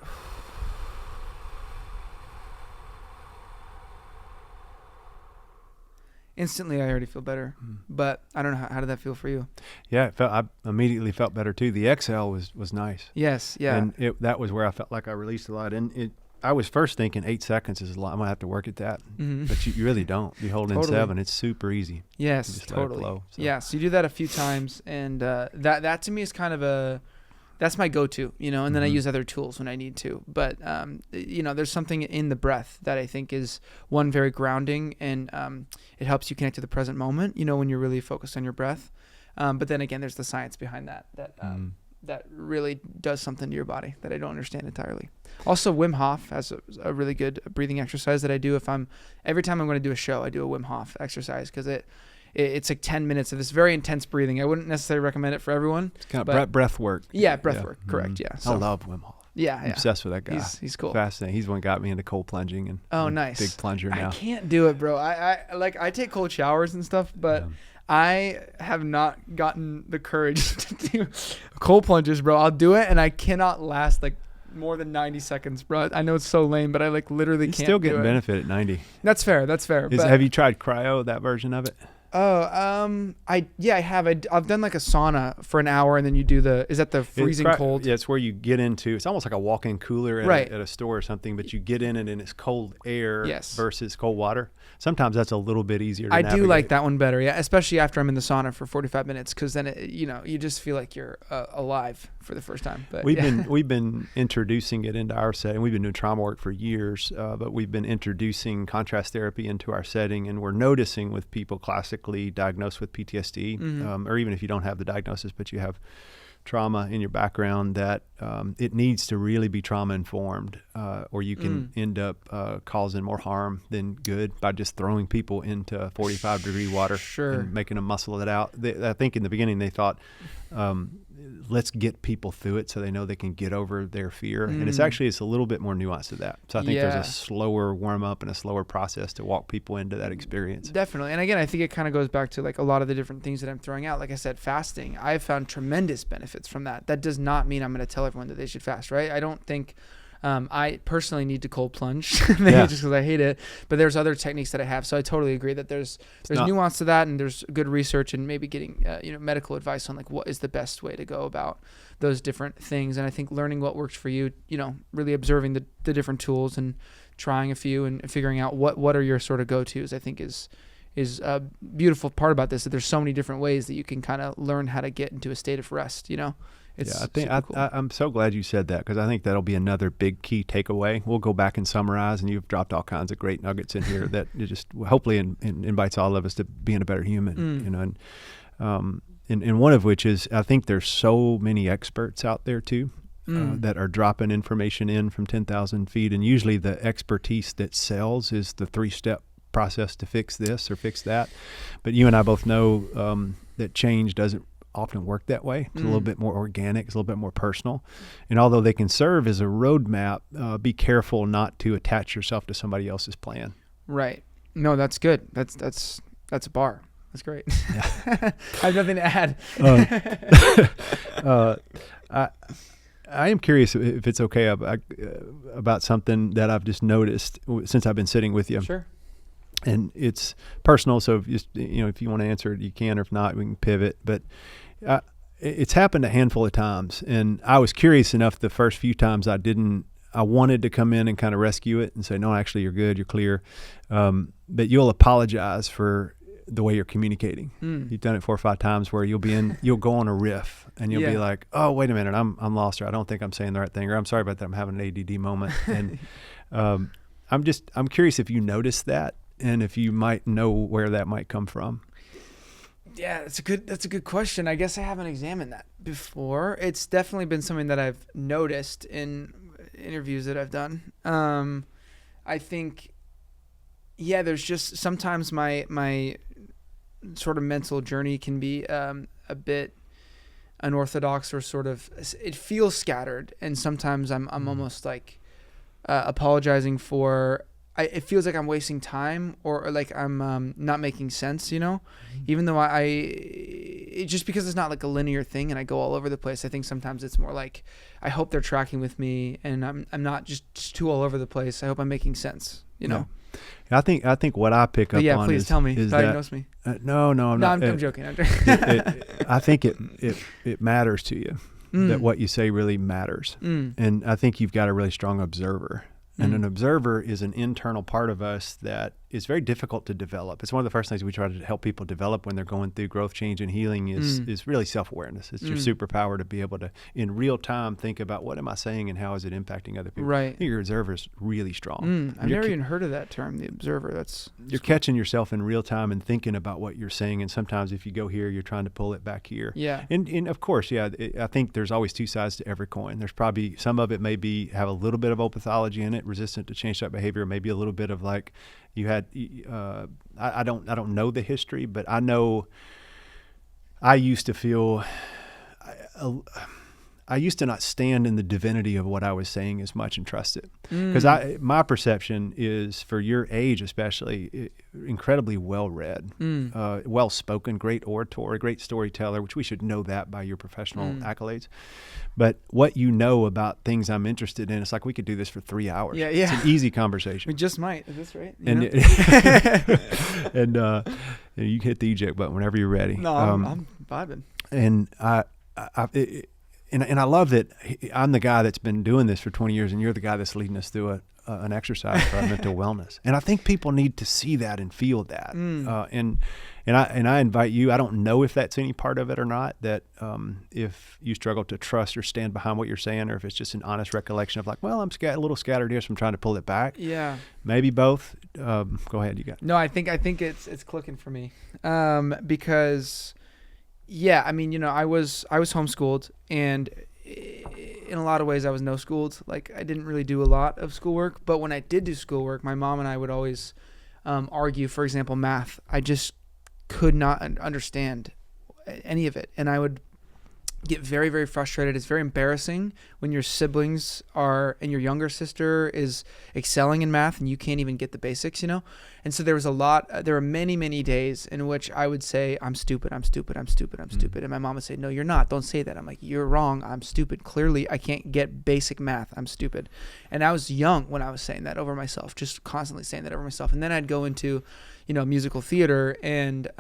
Instantly, I already feel better, but I don't know, how did that feel for you? Yeah, I immediately felt better too. The exhale was nice. Yes, yeah. And that was where I felt like I released a lot. And I was first thinking 8 seconds is a lot. I'm gonna have to work at that, but you really don't. You hold in 7. It's super easy. Yes, totally. Flow, so. Yeah, so you do that a few times, and that to me is kind of that's my go-to, and then I use other tools when I need to. But, there's something in the breath that I think is, one, very grounding, and it helps you connect to the present moment, when you're really focused on your breath. But then again, there's the science behind that really does something to your body that I don't understand entirely. Also, Wim Hof has a really good breathing exercise that I do. Every time I'm going to do a show, I do a Wim Hof exercise, because it's like 10 minutes of this very intense breathing. I wouldn't necessarily recommend it for everyone. It's kind of breath work. Yeah, breath work. Correct. Yeah. So, I love Wim Hof. Yeah, I'm obsessed with that guy. He's cool. Fascinating. He's the one who got me into cold plunging, and Oh, I'm a nice. big plunger now. I can't do it, bro. I take cold showers and stuff, but I have not gotten the courage to do cold plunges, bro. I'll do it, and I cannot last like more than 90 seconds, bro. I know it's so lame, but I like literally can't. Still getting benefit at 90. That's fair. Have you tried cryo, that version of it? Oh, I have. I've done like a sauna for an hour, and then you do is that the freezing cold? Yeah, it's where you get into. It's almost like a walk-in cooler at a store or something, but you get in it and it's cold air versus cold water. Sometimes that's a little bit easier to navigate. I do like that one better, yeah, especially after I'm in the sauna for 45 minutes, because then you just feel like you're alive for the first time. But we've been introducing it into our setting. We've been doing trauma work for years, but we've been introducing contrast therapy into our setting, and we're noticing with people classically diagnosed with PTSD, or even if you don't have the diagnosis, but you have trauma in your background, that it needs to really be trauma informed, or you can end up causing more harm than good by just throwing people into 45-degree water and making them muscle it out. I think in the beginning they thought, let's get people through it so they know they can get over their fear. And it's a little bit more nuanced to that. So I think there's a slower warm up and a slower process to walk people into that experience. Definitely. And again, I think it kind of goes back to like a lot of the different things that I'm throwing out. Like I said, fasting, I've found tremendous benefits from that. That does not mean I'm going to tell everyone that they should fast, right? I don't think I personally need to cold plunge just because I hate it, but there's other techniques that I have. So I totally agree that there's nuance to that, and there's good research and maybe getting medical advice on like what is the best way to go about those different things. And I think learning what works for you, really observing the different tools and trying a few and figuring out what are your sort of go-tos, I think is a beautiful part about this, that there's so many different ways that you can kind of learn how to get into a state of rest, I'm so glad you said that, because I think that'll be another big key takeaway. We'll go back and summarize, and you've dropped all kinds of great nuggets in here that it just hopefully invites all of us to being a better human. And one of which is, I think there's so many experts out there too that are dropping information in from 10,000 feet, and usually the expertise that sells is the 3-step process to fix this or fix that. But you and I both know that change doesn't often work that way. It's a little bit more organic. It's a little bit more personal. And although they can serve as a roadmap, be careful not to attach yourself to somebody else's plan. Right. No, that's good. That's a bar. That's great. Yeah. I have nothing to add. I am curious if it's okay about something that I've just noticed since I've been sitting with you. Sure. And it's personal, so if you want to answer it, you can, or if not, we can pivot. But it's happened a handful of times, and I was curious enough the first few times I wanted to come in and kind of rescue it and say, no, actually, you're good, you're clear. But you'll apologize for the way you're communicating. You've done it 4 or 5 times where you'll go on a riff, and you'll be like, oh, wait a minute, I'm lost, or I don't think I'm saying the right thing, or I'm sorry about that, I'm having an ADD moment. And I'm curious if you noticed that, and if you might know where that might come from. Yeah, that's a good question. I guess I haven't examined that before. It's definitely been something that I've noticed in interviews that I've done. I think, there's just sometimes my sort of mental journey can be a bit unorthodox, or sort of, it feels scattered, and sometimes I'm almost like apologizing for. It feels like I'm wasting time, or like I'm not making sense, even though just because it's not like a linear thing and I go all over the place. I think sometimes it's more like, I hope they're tracking with me, and I'm not just too all over the place. I hope I'm making sense, Yeah. I think what I pick up on please tell me, diagnose me. No, I'm not. I'm joking. I think it matters to you, that what you say really matters. And I think you've got a really strong observer. And an observer is an internal part of us that is very difficult to develop. It's one of the first things we try to help people develop when they're going through growth, change, and healing is really self-awareness. It's your superpower to be able to, in real time, think about what am I saying and how is it impacting other people. Right. I think your observer is really strong. I've never even heard of that term, the observer. You're catching yourself in real time and thinking about what you're saying. And sometimes if you go here, you're trying to pull it back here. Yeah. And of course, I think there's always 2 sides to every coin. There's probably some of it have a little bit of opathology in it, resistant to change that behavior, maybe a little bit of like, you had, I don't know the history, but I know I used to feel, I used to not stand in the divinity of what I was saying as much and trust it. Because my perception is, for your age especially, incredibly well-read, well-spoken, great orator, great storyteller, which we should know that by your professional accolades. But what you know about things I'm interested in, it's like we could do this for 3 hours. Yeah. It's an easy conversation. We just might. Is this right? And you can hit the eject button whenever you're ready. No, I'm vibing. And I love that I'm the guy that's been doing this for 20 years, and you're the guy that's leading us through an exercise for our mental wellness. And I think people need to see that and feel that. And I invite you. I don't know if that's any part of it or not. That if you struggle to trust or stand behind what you're saying, or if it's just an honest recollection of like, well, I'm a little scattered here, so I'm trying to pull it back. Yeah. Maybe both. Go ahead. You got. No, I think it's clicking for me, because. Yeah, I mean, I was homeschooled, and in a lot of ways I was no schooled. Like, I didn't really do a lot of schoolwork, but when I did do schoolwork, my mom and I would always argue. For example, math. I just could not understand any of it, and I would get very, very frustrated. It's very embarrassing when your siblings and your younger sister is excelling in math and you can't even get the basics, And so there were many, many days in which I would say, I'm stupid. And my mom would say, no, you're not. Don't say that. I'm like, you're wrong. I'm stupid. Clearly, I can't get basic math. I'm stupid. And I was young when I was saying that over myself, just constantly saying that over myself. And then I'd go into, musical theater, and,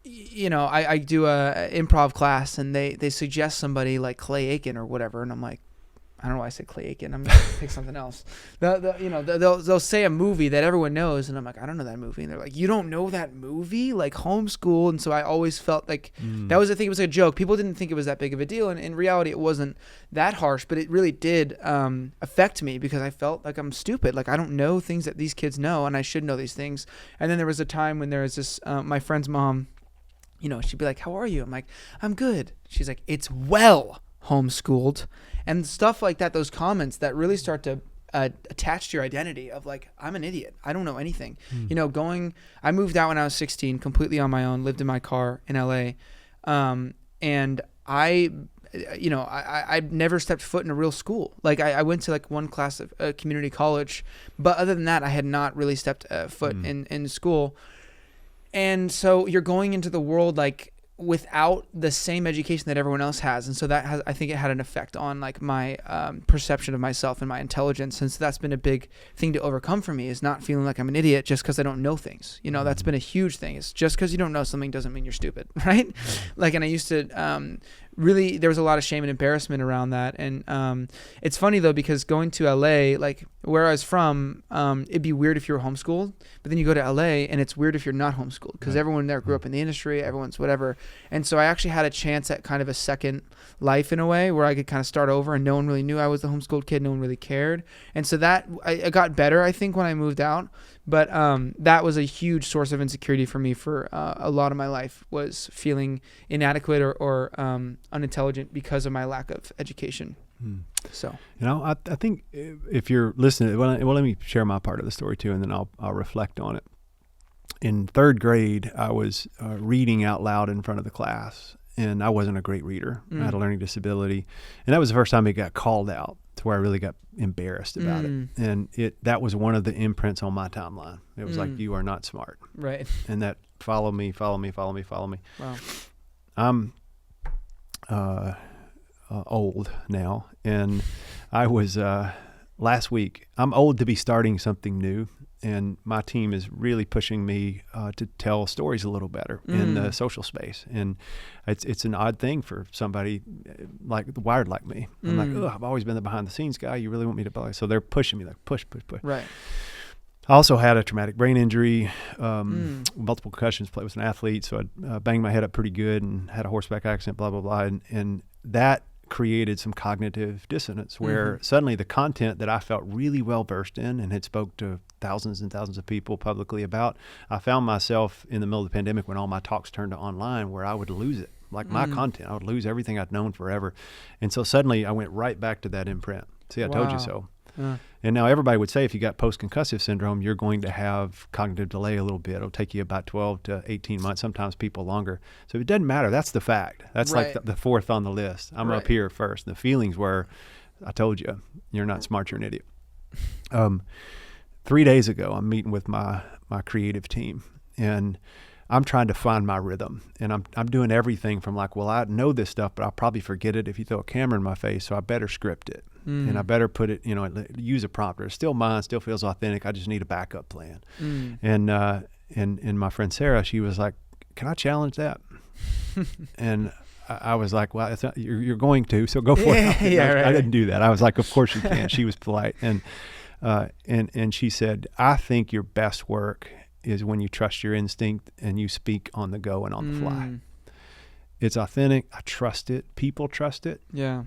I do a improv class, and they suggest somebody like Clay Aiken or whatever, and I'm like, I don't know why I said Clay Aiken. I'm gonna pick something else. They'll say a movie that everyone knows, and I'm like, I don't know that movie, and they're like, you don't know that movie, like Homeschooled. And so I always felt like that was the thing. It was a joke. People didn't think it was that big of a deal, and in reality, it wasn't that harsh, but it really did affect me, because I felt like I'm stupid. Like, I don't know things that these kids know, and I should know these things. And then there was a time when there was this my friend's mom. She'd be like, how are you? I'm like, I'm good. She's like, it's well homeschooled. And stuff like that, those comments that really start to attach to your identity of like, I'm an idiot. I don't know anything. I moved out when I was 16, completely on my own, lived in my car in LA. And I've never stepped foot in a real school. Like, I went to like one class of community college, but other than that, I had not really stepped foot in school. And so you're going into the world like without the same education that everyone else has. And so I think it had an effect on like my perception of myself and my intelligence. And so that's been a big thing to overcome for me, is not feeling like I'm an idiot just because I don't know things. That's been a huge thing. It's just because you don't know something doesn't mean you're stupid, right? Like, and I used to really, there was a lot of shame and embarrassment around that. And it's funny though, because going to LA, like where I was from, it'd be weird if you were homeschooled, but then you go to LA and it's weird if you're not homeschooled, because everyone there grew up in the industry, everyone's whatever. And so I actually had a chance at kind of a second life in a way, where I could kind of start over, and no one really knew I was the homeschooled kid. No one really cared. And so that I got better, I think, when I moved out. But that was a huge source of insecurity for me for a lot of my life, was feeling inadequate or unintelligent because of my lack of education. So, I think if you're listening, well, let me share my part of the story too, and then I'll reflect on it. In third grade, I was reading out loud in front of the class, and I wasn't a great reader. I had a learning disability, and that was the first time it got called out, to where I really got embarrassed about it. And that was one of the imprints on my timeline. It was like, you are not smart. Right. And that follow me. Wow. I'm old now, and I was last week, I'm old to be starting something new, and my team is really pushing me to tell stories a little better in the social space. And it's an odd thing for somebody like wired like me. I'm like, oh, I've always been the behind the scenes guy. You really want me to, so they're pushing me, like push. Right. I also had a traumatic brain injury, multiple concussions, was an athlete. So I banged my head up pretty good and had a horseback accident, blah, blah, blah. And that created some cognitive dissonance, where suddenly the content that I felt really well versed in and had spoke to thousands and thousands of people publicly about, I found myself in the middle of the pandemic, when all my talks turned to online, where I would lose it. Like my content, I would lose everything I'd known forever. And so suddenly I went right back to that imprint. See, I told you so. And now everybody would say if you got post-concussive syndrome, you're going to have cognitive delay a little bit. It'll take you about 12 to 18 months, sometimes people longer. So it doesn't matter. That's the fact. That's Right. like the fourth on the list. I'm Right. up here first. The feelings were, I told you, you're not smart, you're an idiot. 3 days ago, I'm meeting with my creative team, and I'm trying to find my rhythm, and I'm doing everything from like, well, I know this stuff, but I'll probably forget it if you throw a camera in my face, so I better script it, and I better put it, use a prompter. It's still mine, still feels authentic. I just need a backup plan. And my friend Sarah, she was like, "Can I challenge that?" And I was like, "Well, it's not, you're going to, so go for it." Yeah, I didn't do that. I was like, "Of course you can." She was polite, and she said, "I think your best work is when you trust your instinct and you speak on the go and on the fly. It's authentic. I trust it. People trust it." Yeah.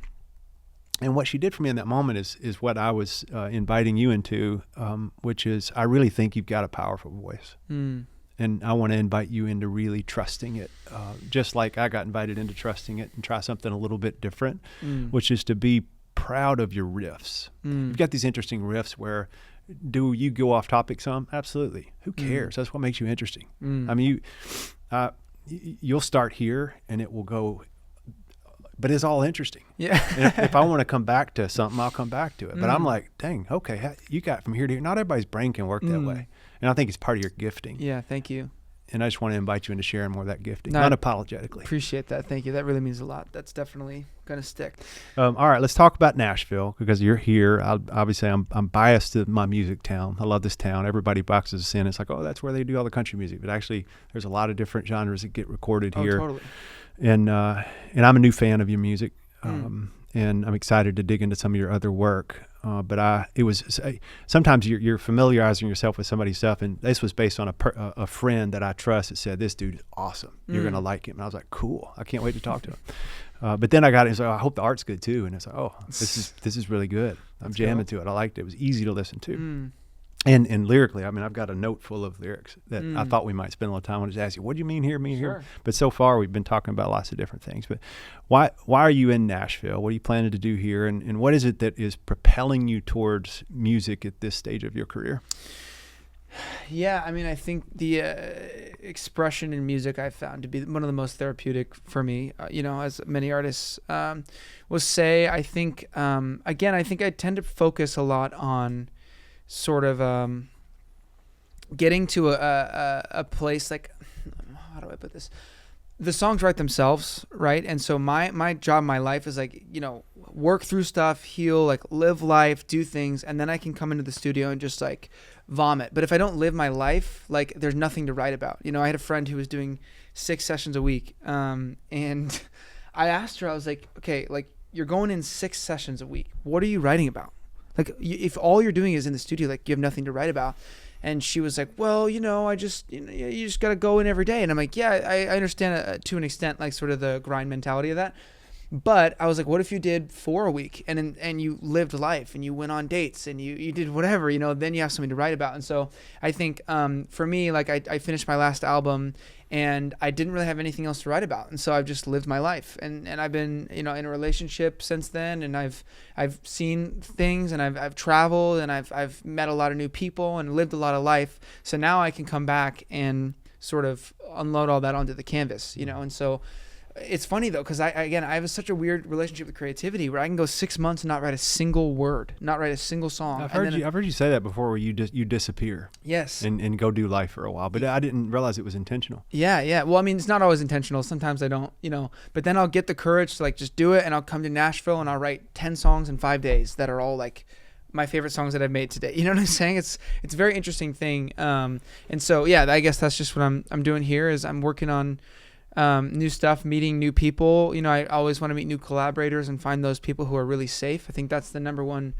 And what she did for me in that moment is what I was inviting you into, which is I really think you've got a powerful voice. And I want to invite you into really trusting it, just like I got invited into trusting it and try something a little bit different, which is to be proud of your riffs. You've got these interesting riffs where, do you go off topic some? Absolutely. Who cares? That's what makes you interesting. I mean, you'll start here and it will go, but it's all interesting. Yeah. And if I want to come back to something, I'll come back to it. But I'm like, dang, okay, you got from here to here. Not everybody's brain can work that way. And I think it's part of your gifting. Yeah. Thank you. And I just want to invite you into sharing more of that gifting, No, unapologetically. Appreciate that. Thank you. That really means a lot. That's definitely going to stick. All right, let's talk about Nashville, because you're here. Obviously, I'm biased to my music town. I love this town. Everybody boxes us in. It's like, oh, that's where they do all the country music. But actually, there's a lot of different genres that get recorded here. Totally. And I'm a new fan of your music, and I'm excited to dig into some of your other work. But sometimes you're familiarizing yourself with somebody's stuff, and this was based on a friend that I trust that said, "This dude is awesome. You're gonna like him." And I was like, "Cool. I can't wait to talk to him." But then I got it. It's like, I hope the art's good too. And it's like, oh, this is really good. I'm jamming to it. I liked it. It was easy to listen to. And lyrically, I mean, I've got a note full of lyrics that I thought we might spend a little time on. Just ask you, what do you mean here, here? But so far, we've been talking about lots of different things. But why are you in Nashville? What are you planning to do here? And what is it that is propelling you towards music at this stage of your career? Yeah, I mean, I think the expression in music I found to be one of the most therapeutic for me, as many artists will say. I think, again, I think I tend to focus a lot on sort of getting to a place like, how do I put this? The songs write themselves, right? And so my job, my life is like, work through stuff, heal, like live life, do things, and then I can come into the studio and just like vomit. But if I don't live my life, like there's nothing to write about. I had a friend who was doing 6 sessions a week, and I asked her, I was like, okay, like you're going in 6 sessions a week. What are you writing about? Like, if all you're doing is in the studio, like you have nothing to write about. And she was like, well, I just, you just got to go in every day. And I'm like, yeah, I understand to an extent, like sort of the grind mentality of that. But I was like, what if you did 4 a week and you lived life and you went on dates and you did whatever, then you have something to write about. And so I think for me, like I finished my last album and I didn't really have anything else to write about. And so I've just lived my life. And I've been, in a relationship since then. And I've seen things and I've traveled and I've met a lot of new people and lived a lot of life. So now I can come back and sort of unload all that onto the canvas, And so it's funny though, because I have such a weird relationship with creativity where I can go 6 months and not write a single word, not write a single song. I've heard you say that before, where you disappear. Yes. And go do life for a while, but I didn't realize it was intentional. Yeah. Well, I mean, it's not always intentional. Sometimes I don't, but then I'll get the courage to like just do it, and I'll come to Nashville and I'll write 10 songs in 5 days that are all like my favorite songs that I've made today. You know what I'm saying? It's a very interesting thing. And so yeah, I guess that's just what I'm doing here is I'm working on new stuff, meeting new people. I always want to meet new collaborators and find those people who are really safe. I think that's the number one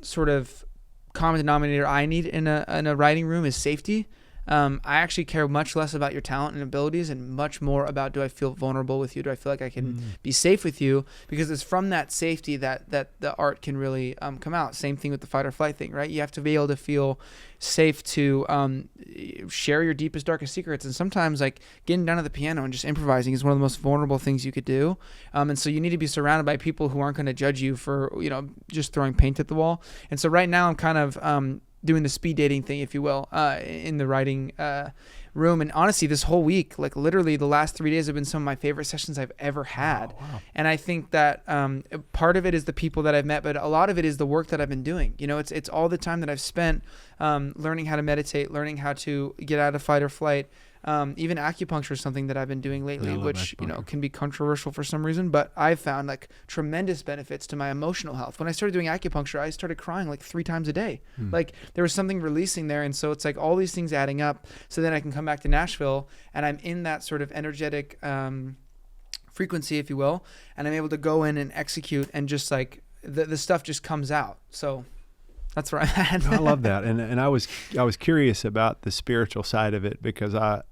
sort of common denominator I need in a writing room is safety. I actually care much less about your talent and abilities and much more about, do I feel vulnerable with you? Do I feel like I can be safe with you? Because it's from that safety that the art can really come out. Same thing with the fight or flight thing, right? You have to be able to feel safe to share your deepest, darkest secrets. And sometimes like getting down to the piano and just improvising is one of the most vulnerable things you could do. And so you need to be surrounded by people who aren't going to judge you for, just throwing paint at the wall. And so right now I'm kind of doing the speed dating thing, if you will, in the writing room. And honestly, this whole week, like literally the last 3 days have been some of my favorite sessions I've ever had. Wow. And I think that part of it is the people that I've met, but a lot of it is the work that I've been doing. It's all the time that I've spent learning how to meditate, learning how to get out of fight or flight. Even acupuncture is something that I've been doing lately, which, can be controversial for some reason, but I've found like tremendous benefits to my emotional health. When I started doing acupuncture, I started crying like 3 times a day. Like there was something releasing there. And so it's like all these things adding up. So then I can come back to Nashville and I'm in that sort of energetic frequency, if you will, and I'm able to go in and execute, and just like the stuff just comes out. So that's where I'm at. I love that. And I was curious about the spiritual side of it, because I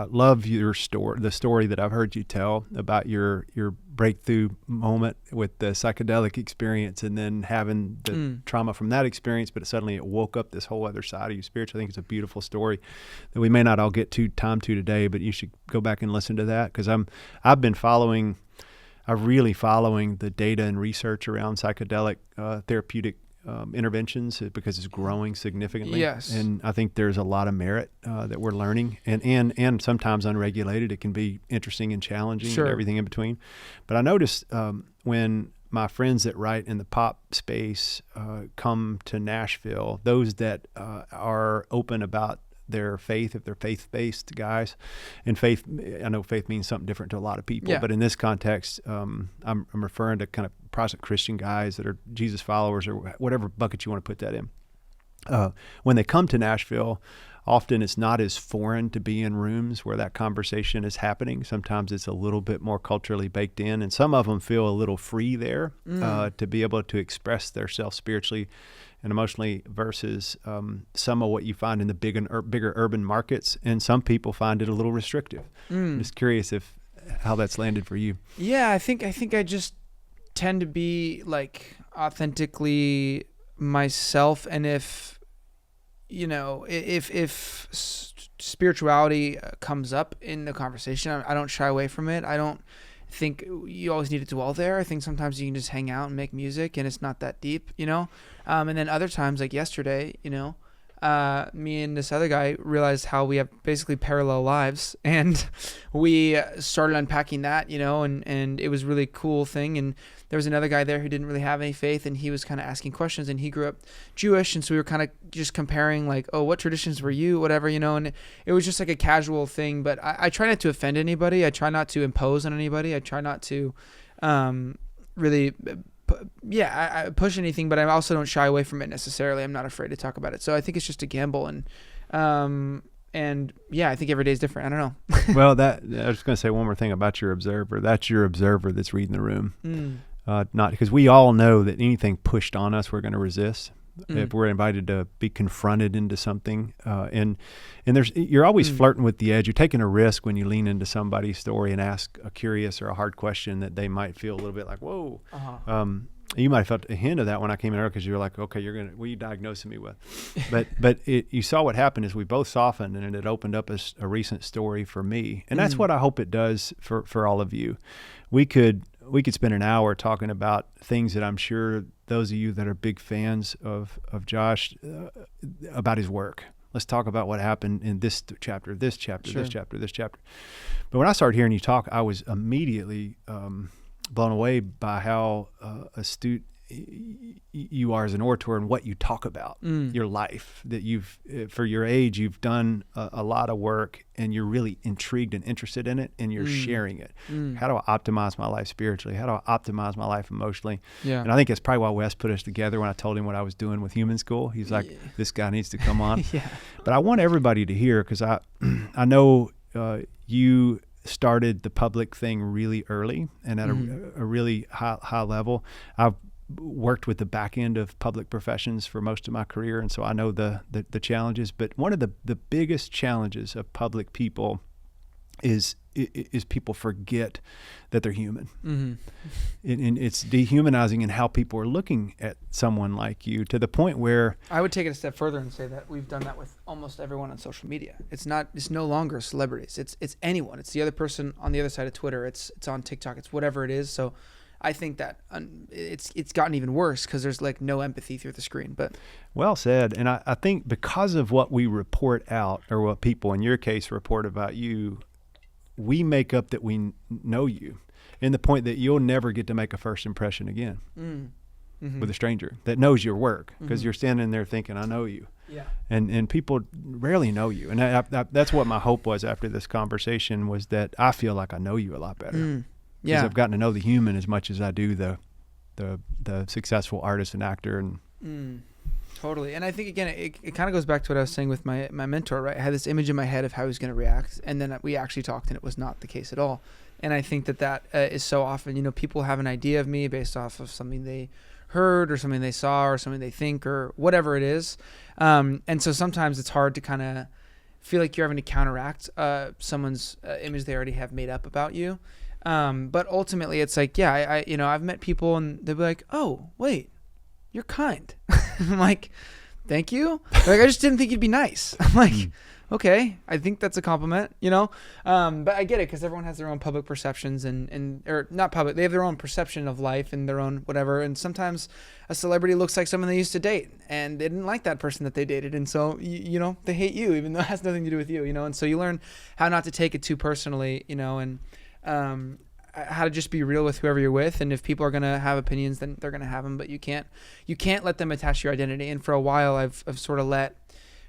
love your story, the story that I've heard you tell about your breakthrough moment with the psychedelic experience, and then having the trauma from that experience, but suddenly it woke up this whole other side of you spiritually. I think it's a beautiful story that we may not all get time to today, but you should go back and listen to that, because I'm really following the data and research around psychedelic therapeutic interventions, because it's growing significantly. Yes. And I think there's a lot of merit that we're learning, and sometimes unregulated. It can be interesting and challenging. Sure. And everything in between. But I noticed when my friends that write in the pop space come to Nashville, those that are open about their faith, if they're faith-based guys, and faith, I know faith means something different to a lot of people, but in this context, I'm referring to kind of Protestant Christian guys that are Jesus followers, or whatever bucket you want to put that in. When they come to Nashville, often it's not as foreign to be in rooms where that conversation is happening. Sometimes it's a little bit more culturally baked in, and some of them feel a little free there to be able to express themselves spiritually and emotionally, versus some of what you find in the bigger urban markets. And some people find it a little restrictive. I'm just curious how that's landed for you. Yeah, I think I just tend to be like authentically myself, and if spirituality comes up in the conversation, I don't shy away from it. I don't think you always need to dwell there. I think sometimes you can just hang out and make music, and it's not that deep, and then other times, like yesterday, me and this other guy realized how we have basically parallel lives, and we started unpacking that, and it was a really cool thing. And there was another guy there who didn't really have any faith, and he was kind of asking questions, and he grew up Jewish. And so we were kind of just comparing like, oh, what traditions were you, whatever, and it was just like a casual thing. But I try not to offend anybody. I try not to impose on anybody. I try not to really I push anything, but I also don't shy away from it necessarily. I'm not afraid to talk about it. So I think it's just a gamble, and I think every day is different. I don't know. Well, I was going to say one more thing about your observer. That's your observer that's reading the room. Not because we all know that anything pushed on us, we're going to resist. If we're invited to be confronted into something, and you're always flirting with the edge. You're taking a risk when you lean into somebody's story and ask a curious or a hard question that they might feel a little bit like, whoa. You might have felt a hint of that when I came in earlier, because you were like, okay, what are you diagnosing me with? But you saw what happened is we both softened, and it opened up a recent story for me. And that's what I hope it does for all of you. We could spend an hour talking about things that I'm sure those of you that are big fans of Josh, about his work. Let's talk about what happened in this chapter, this chapter, this chapter, this chapter. But when I started hearing you talk, I was immediately blown away by how astute you are as an orator and what you talk about, your life, that for your age, you've done a lot of work, and you're really intrigued and interested in it, and you're sharing it. How do I optimize my life spiritually? How do I optimize my life emotionally? Yeah. And I think that's probably why Wes put us together. When I told him what I was doing with Human School, he's like, this guy needs to come on. But I want everybody to hear, because I know you started the public thing really early and at a really high level. I've worked with the back end of public professions for most of my career, and so I know the challenges. But one of the biggest challenges of public people is people forget that they're human. Mm-hmm. And it's dehumanizing in how people are looking at someone like you, to the point where I would take it a step further and say that we've done that with almost everyone on social media. It's no longer celebrities. It's anyone. It's the other person on the other side of Twitter. It's on TikTok. It's whatever it is. So I think that it's gotten even worse because there's like no empathy through the screen. But well said. And I think because of what we report out, or what people in your case report about you, we make up that we know you, in the point that you'll never get to make a first impression again with a stranger that knows your work, because you're standing there thinking, I know you. Yeah. And people rarely know you. And that's what my hope was after this conversation, was that I feel like I know you a lot better. Because I've gotten to know the human as much as I do the successful artist and actor. And totally. And I think, again, it kind of goes back to what I was saying with my mentor, right? I had this image in my head of how he was going to react, and then we actually talked, and it was not the case at all. And I think that is so often, people have an idea of me based off of something they heard or something they saw or something they think or whatever it is. And so sometimes it's hard to kind of feel like you're having to counteract someone's image they already have made up about you. But ultimately it's like, I've met people and they'll be like, oh, wait, you're kind. I'm like, thank you. Like, I just didn't think you'd be nice. I'm like, okay, I think that's a compliment, but I get it, because everyone has their own public perceptions or not public, they have their own perception of life and their own whatever. And sometimes a celebrity looks like someone they used to date and they didn't like that person that they dated. And so, they hate you, even though it has nothing to do with you, and so you learn how not to take it too personally, and how to just be real with whoever you're with. And if people are going to have opinions, then they're going to have them, but you can't let them attach to your identity. And for a while I've sort of let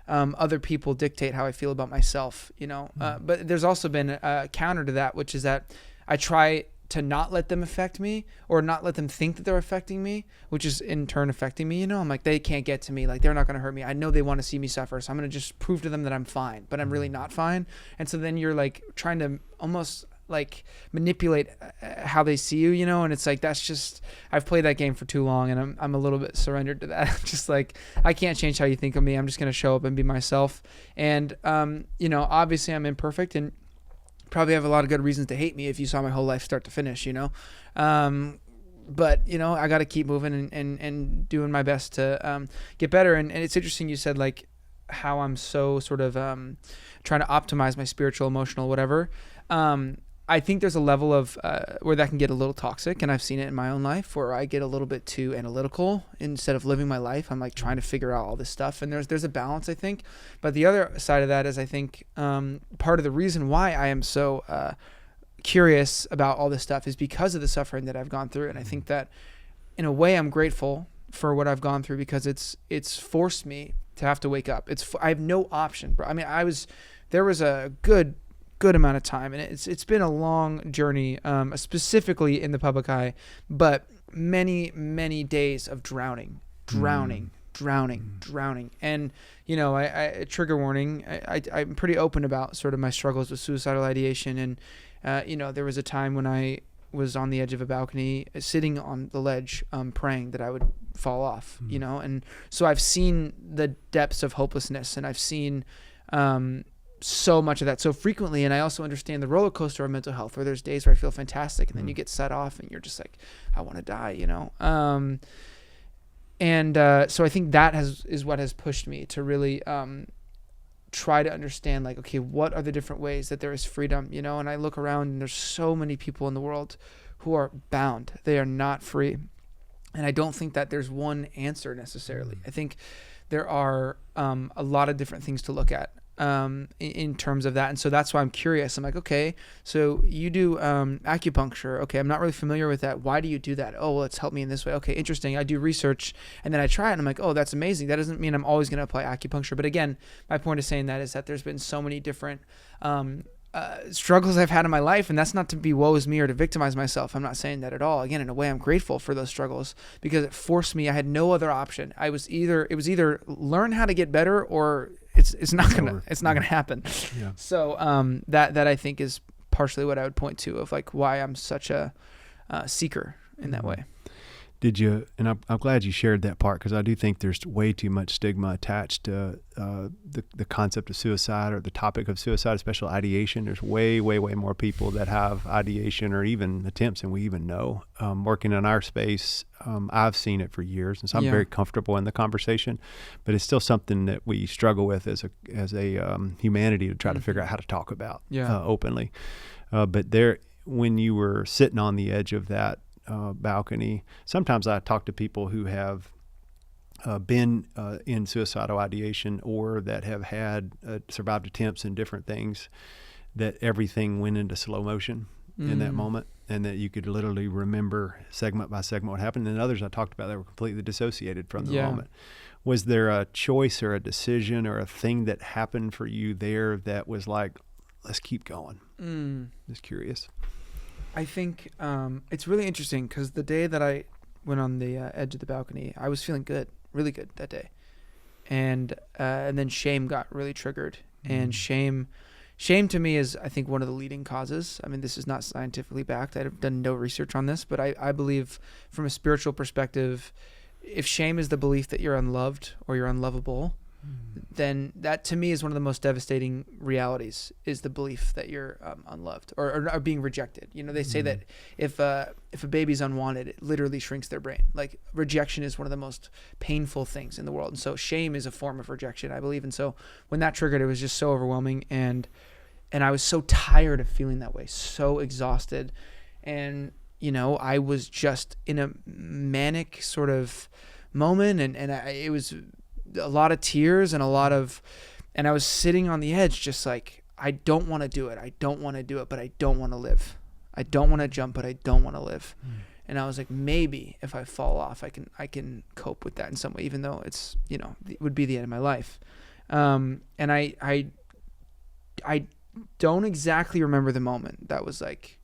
other people dictate how I feel about myself, but there's also been a counter to that, which is that I try to not let them affect me, or not let them think that they're affecting me, which is in turn affecting me. I'm like, they can't get to me. Like, they're not going to hurt me. I know they want to see me suffer, so I'm going to just prove to them that I'm fine, but I'm really not fine. And so then you're like trying to almost like manipulate how they see you, and it's like, that's just, I've played that game for too long, and I'm a little bit surrendered to that. Just like, I can't change how you think of me. I'm just going to show up and be myself. And, obviously I'm imperfect and probably have a lot of good reasons to hate me if you saw my whole life start to finish, but I got to keep moving and doing my best to get better. And it's interesting, you said like how I'm so sort of trying to optimize my spiritual, emotional, whatever. I think there's a level of where that can get a little toxic, and I've seen it in my own life where I get a little bit too analytical instead of living my life. I'm like trying to figure out all this stuff, and there's a balance, I think. But the other side of that is, I think part of the reason why I am so curious about all this stuff is because of the suffering that I've gone through. And I think that in a way I'm grateful for what I've gone through, because it's forced me to have to wake up. I have no option, bro. I mean, there was a good amount of time, and it's been a long journey, specifically in the public eye, but many days of drowning. And I trigger warning, I'm pretty open about sort of my struggles with suicidal ideation. And there was a time when I was on the edge of a balcony, sitting on the ledge, praying that I would fall off, and so I've seen the depths of hopelessness, and I've seen so much of that so frequently. And I also understand the roller coaster of mental health, where there's days where I feel fantastic, and then you get set off and you're just like, I want to die, so I think that is what has pushed me to really try to understand, like, okay, what are the different ways that there is freedom, and I look around and there's so many people in the world who are bound. They are not free. And I don't think that there's one answer necessarily. I think there are a lot of different things to look at in terms of that. And so that's why I'm curious. I'm like, okay, so you do acupuncture. Okay, I'm not really familiar with that. Why do you do that? Oh, well, it's helped me in this way. Okay, interesting. I do research, and then I try it, and I'm like, oh, that's amazing. That doesn't mean I'm always going to apply acupuncture. But again, my point of saying that is that there's been so many different struggles I've had in my life, and that's not to be woe is me or to victimize myself. I'm not saying that at all. Again, in a way, I'm grateful for those struggles, because it forced me. I had no other option. It was either learn how to get better, or it's not gonna happen. Yeah. So that I think is partially what I would point to of like why I'm such a seeker in that way. Did you, and I'm glad you shared that part, because I do think there's way too much stigma attached to the concept of suicide or the topic of suicide, especially ideation. There's way more people that have ideation or even attempts than we even know. Working in our space, I've seen it for years, and so I'm very comfortable in the conversation, but it's still something that we struggle with as a humanity to try to figure out how to talk about openly. But when you were sitting on the edge of that balcony, sometimes I talk to people who have been in suicidal ideation or that have had survived attempts and different things, that everything went into slow motion in that moment, and that you could literally remember segment by segment what happened. And others I talked about that were completely dissociated from the moment. Was there a choice or a decision or a thing that happened for you there that was like, let's keep going? Just curious. I think it's really interesting, because the day that I went on the edge of the balcony, I was feeling good, really good that day, and then shame got really triggered. And shame to me is, I think, one of the leading causes. I mean, this is not scientifically backed. I've done no research on this, but I believe from a spiritual perspective, if shame is the belief that you're unloved or you're unlovable, then that to me is one of the most devastating realities, is the belief that you're unloved or being rejected. You know, they say that if a baby's unwanted, it literally shrinks their brain. Like, rejection is one of the most painful things in the world. And so shame is a form of rejection, I believe. And so when that triggered, it was just so overwhelming. And I was so tired of feeling that way, so exhausted. And, you know, I was just in a manic sort of moment, and it was a lot of tears and and I was sitting on the edge, just like, I don't want to do it. I don't want to do it, but I don't want to live. I don't want to jump, but I don't want to live. And I was like, maybe if I fall off, I can cope with that in some way, even though it's, you know, it would be the end of my life. And I don't exactly remember the moment that was like,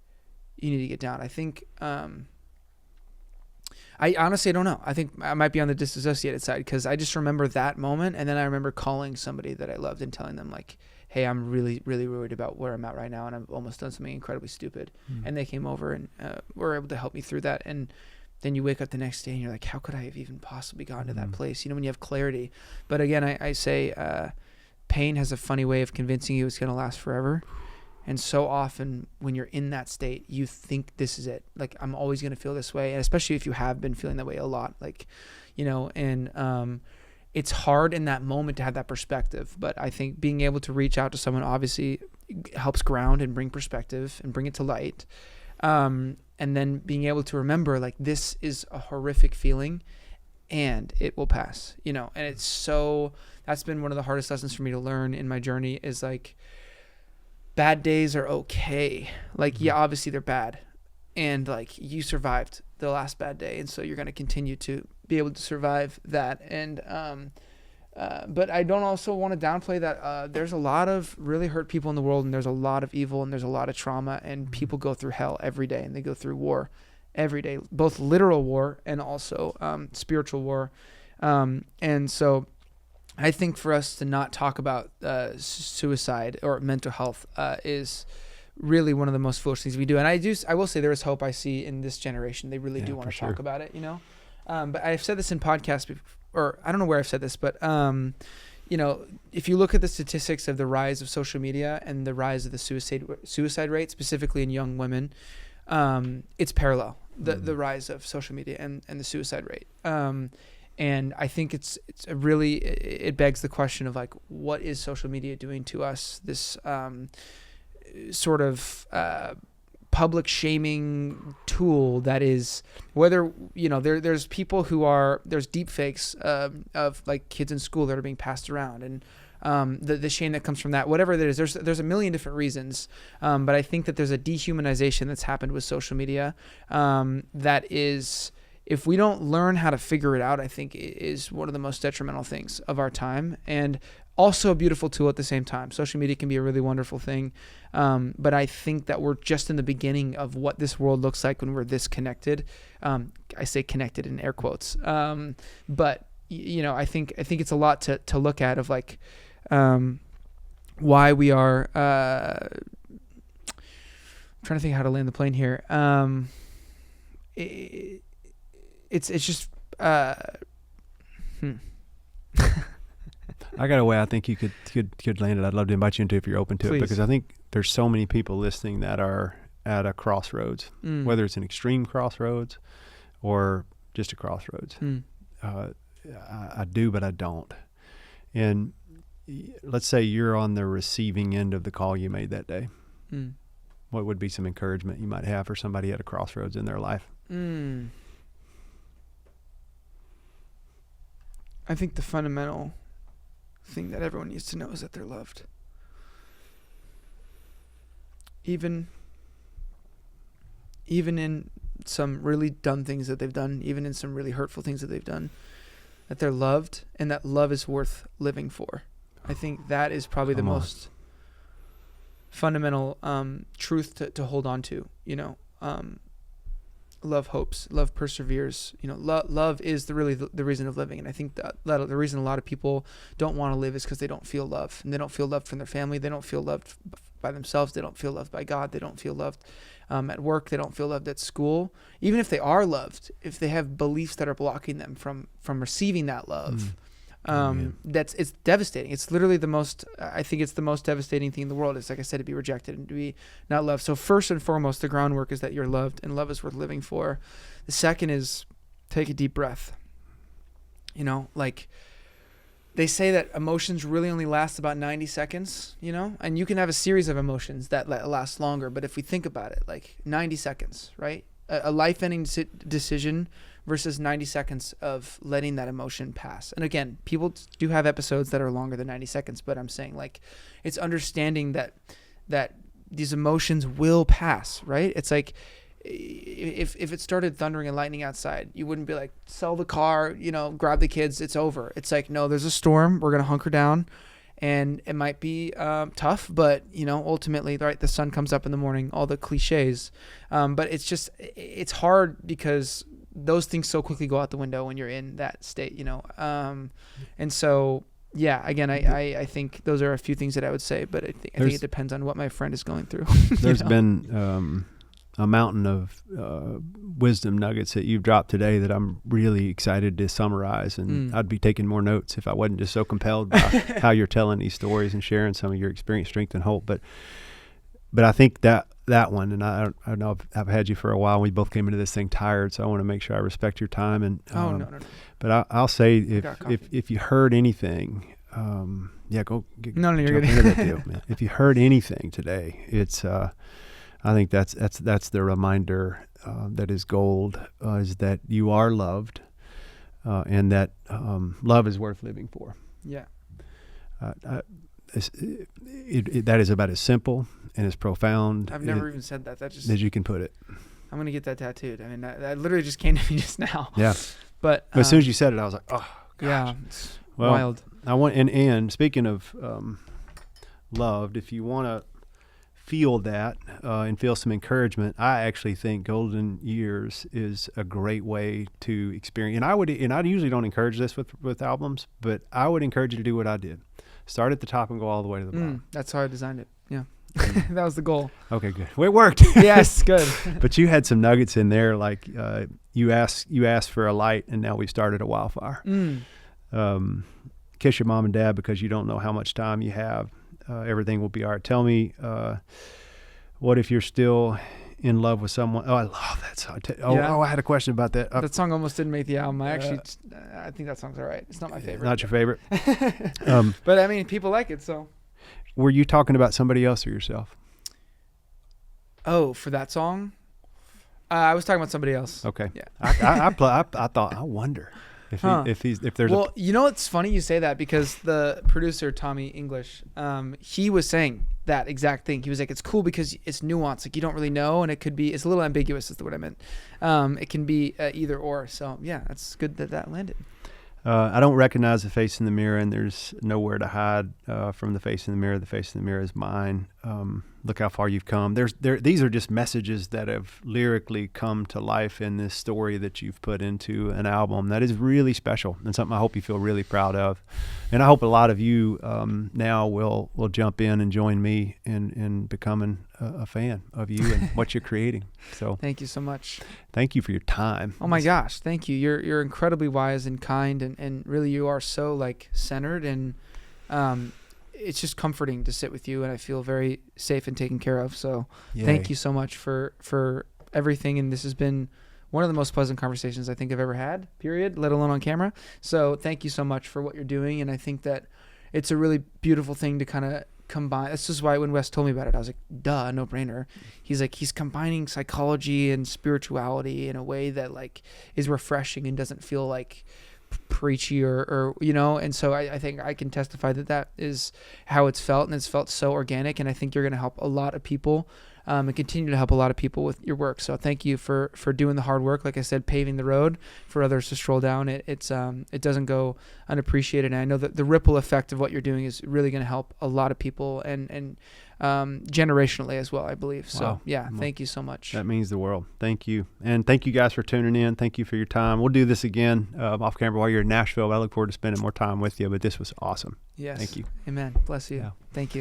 you need to get down. I think, I honestly don't know. I think I might be on the disassociated side, because I just remember that moment. And then I remember calling somebody that I loved and telling them, like, hey, I'm really, really worried about where I'm at right now, and I've almost done something incredibly stupid. And they came over and were able to help me through that. And then you wake up the next day and you're like, how could I have even possibly gotten to that place? You know, when you have clarity. But again, I say pain has a funny way of convincing you it's going to last forever. And so often when you're in that state, you think this is it. Like, I'm always going to feel this way. And especially if you have been feeling that way a lot, like, you know, and it's hard in that moment to have that perspective. But I think being able to reach out to someone obviously helps ground and bring perspective and bring it to light. And then being able to remember, like, this is a horrific feeling and it will pass, you know. And that's been one of the hardest lessons for me to learn in my journey, is like, bad days are okay. Like, yeah, obviously they're bad, and like, you survived the last bad day, and so you're going to continue to be able to survive that. And but I don't also want to downplay that there's a lot of really hurt people in the world, and there's a lot of evil, and there's a lot of trauma, and people go through hell every day, and they go through war every day, both literal war and also spiritual war. And so I think for us to not talk about suicide or mental health is really one of the most foolish things we do. And I will say there is hope I see in this generation. They really do want to talk about it, you know. But I've said this in podcasts before, or I don't know where I've said this, but you know, if you look at the statistics of the rise of social media and the rise of the suicide rate, specifically in young women, it's parallel, the rise of social media and the suicide rate. And I think it begs the question of, like, what is social media doing to us? This sort of public shaming tool that is, whether, you know, there's people there's deep fakes of like kids in school that are being passed around, and the shame that comes from that, whatever it is, there's a million different reasons. But I think that there's a dehumanization that's happened with social media that is, if we don't learn how to figure it out, I think it is one of the most detrimental things of our time, and also a beautiful tool at the same time. Social media can be a really wonderful thing. But I think that we're just in the beginning of what this world looks like when we're this connected. I say connected in air quotes. But you know, I think it's a lot to look at, of like, why we are, trying to think how to land the plane here. it's just I got a way I think you could land it. I'd love to invite you into if you're open to it, because I think there's so many people listening that are at a crossroads, whether it's an extreme crossroads or just a crossroads. I do, but I don't. And let's say you're on the receiving end of the call you made that day. What would be some encouragement you might have for somebody at a crossroads in their life? I think the fundamental thing that everyone needs to know is that they're loved. Even in some really dumb things that they've done, even in some really hurtful things that they've done, that they're loved, and that love is worth living for. I think that is probably the most fundamental truth to hold on to. Love hopes, love perseveres. Love is the reason of living. And I think that the reason a lot of people don't want to live is because they don't feel love, and they don't feel loved from their family. They don't feel loved by themselves. They don't feel loved by God. They don't feel loved at work. They don't feel loved at school. Even if they are loved, if they have beliefs that are blocking them from receiving that love, it's devastating. It's literally I think it's the most devastating thing in the world. It's, like I said, to be rejected and to be not loved. So first and foremost, the groundwork is that you're loved, and love is worth living for. The second is take a deep breath. Like they say that emotions really only last about 90 seconds, and you can have a series of emotions that last longer. But if we think about it, like 90 seconds, right? A life-ending decision versus 90 seconds of letting that emotion pass. And again, people do have episodes that are longer than 90 seconds, but I'm saying, like, it's understanding that these emotions will pass, right? It's like, if it started thundering and lightning outside, you wouldn't be like, sell the car, grab the kids, it's over. It's like, no, there's a storm, we're going to hunker down, and it might be tough, but ultimately, right, the sun comes up in the morning, all the cliches. But it's hard because those things so quickly go out the window when you're in that state, and so, yeah, again, I think those are a few things that I would say, but I think it depends on what my friend is going through. There's been a mountain of wisdom nuggets that you've dropped today that I'm really excited to summarize, and I'd be taking more notes if I wasn't just so compelled by how you're telling these stories and sharing some of your experience, strength, and hope. But I think that one, and I know I've had you for a while. We both came into this thing tired, so I want to make sure I respect your time. And no. But I'll say if you heard anything, go you're jump good. into that deal, man. If you heard anything today, it's I think that's the reminder that is gold, is that you are loved, and that love is worth living for. Yeah. That is about as simple and as profound. I've never even said that. That just as you can put it. I'm gonna get that tattooed. I mean, that literally just came to me just now. Yeah. But as soon as you said it, I was like, oh, gosh. Yeah, it's wild. I want, and speaking of loved, if you want to feel that and feel some encouragement, I actually think Golden Years is a great way to experience. And I usually don't encourage this with albums, but I would encourage you to do what I did. Start at the top and go all the way to the bottom. That's how I designed it. Yeah. That was the goal. Okay, good. Well, it worked. Yes, good. But you had some nuggets in there, like you asked for a light, and now we've started a wildfire. Kiss your mom and dad because you don't know how much time you have. Everything will be all right. Tell me, what if you're still in love with someone? Oh, I love that song. I had a question about that. That song almost didn't make the album. I think that song's all right. It's not my favorite. Not your favorite? But I mean, people like it, so. Were you talking about somebody else or yourself? Oh, for that song? I was talking about somebody else. Okay. Yeah. I thought, I wonder if there's Well, it's funny you say that, because the producer, Tommy English, he was saying that exact thing. He was like, it's cool because it's nuanced. Like, you don't really know, and it's a little ambiguous is the word I meant. It can be either or. So yeah, that's good that landed. I don't recognize the face in the mirror, and there's nowhere to hide from the face in the mirror. The face in the mirror is mine. look how far you've come. These are just messages that have lyrically come to life in this story that you've put into an album that is really special and something I hope you feel really proud of. And I hope a lot of you now will jump in and join me in becoming a fan of you and what you're creating. So thank you so much. Thank you for your time. Oh my gosh, thank you. You're incredibly wise and kind, and really you are so like centered, and it's just comforting to sit with you, and I feel very safe and taken care of. So thank you so much for everything. And this has been one of the most pleasant conversations I think I've ever had, period, let alone on camera. So thank you so much for what you're doing. And I think that it's a really beautiful thing to kind of combine. That's just why when Wes told me about it, I was like, duh, no brainer. He's like, he's combining psychology and spirituality in a way that like is refreshing and doesn't feel like preachy or and so I think I can testify that is how it's felt, and it's felt so organic, and I think you're going to help a lot of people and continue to help a lot of people with your work. So thank you for doing the hard work, like I said, paving the road for others to stroll down. It doesn't go unappreciated, and I know that the ripple effect of what you're doing is really going to help a lot of people and generationally as well, I believe. So thank you so much. That means the world. Thank you. And thank you guys for tuning in. Thank you for your time. We'll do this again off camera while you're in Nashville. I look forward to spending more time with you, but this was awesome. Yes. Thank you. Amen. Bless you. Yeah. Thank you.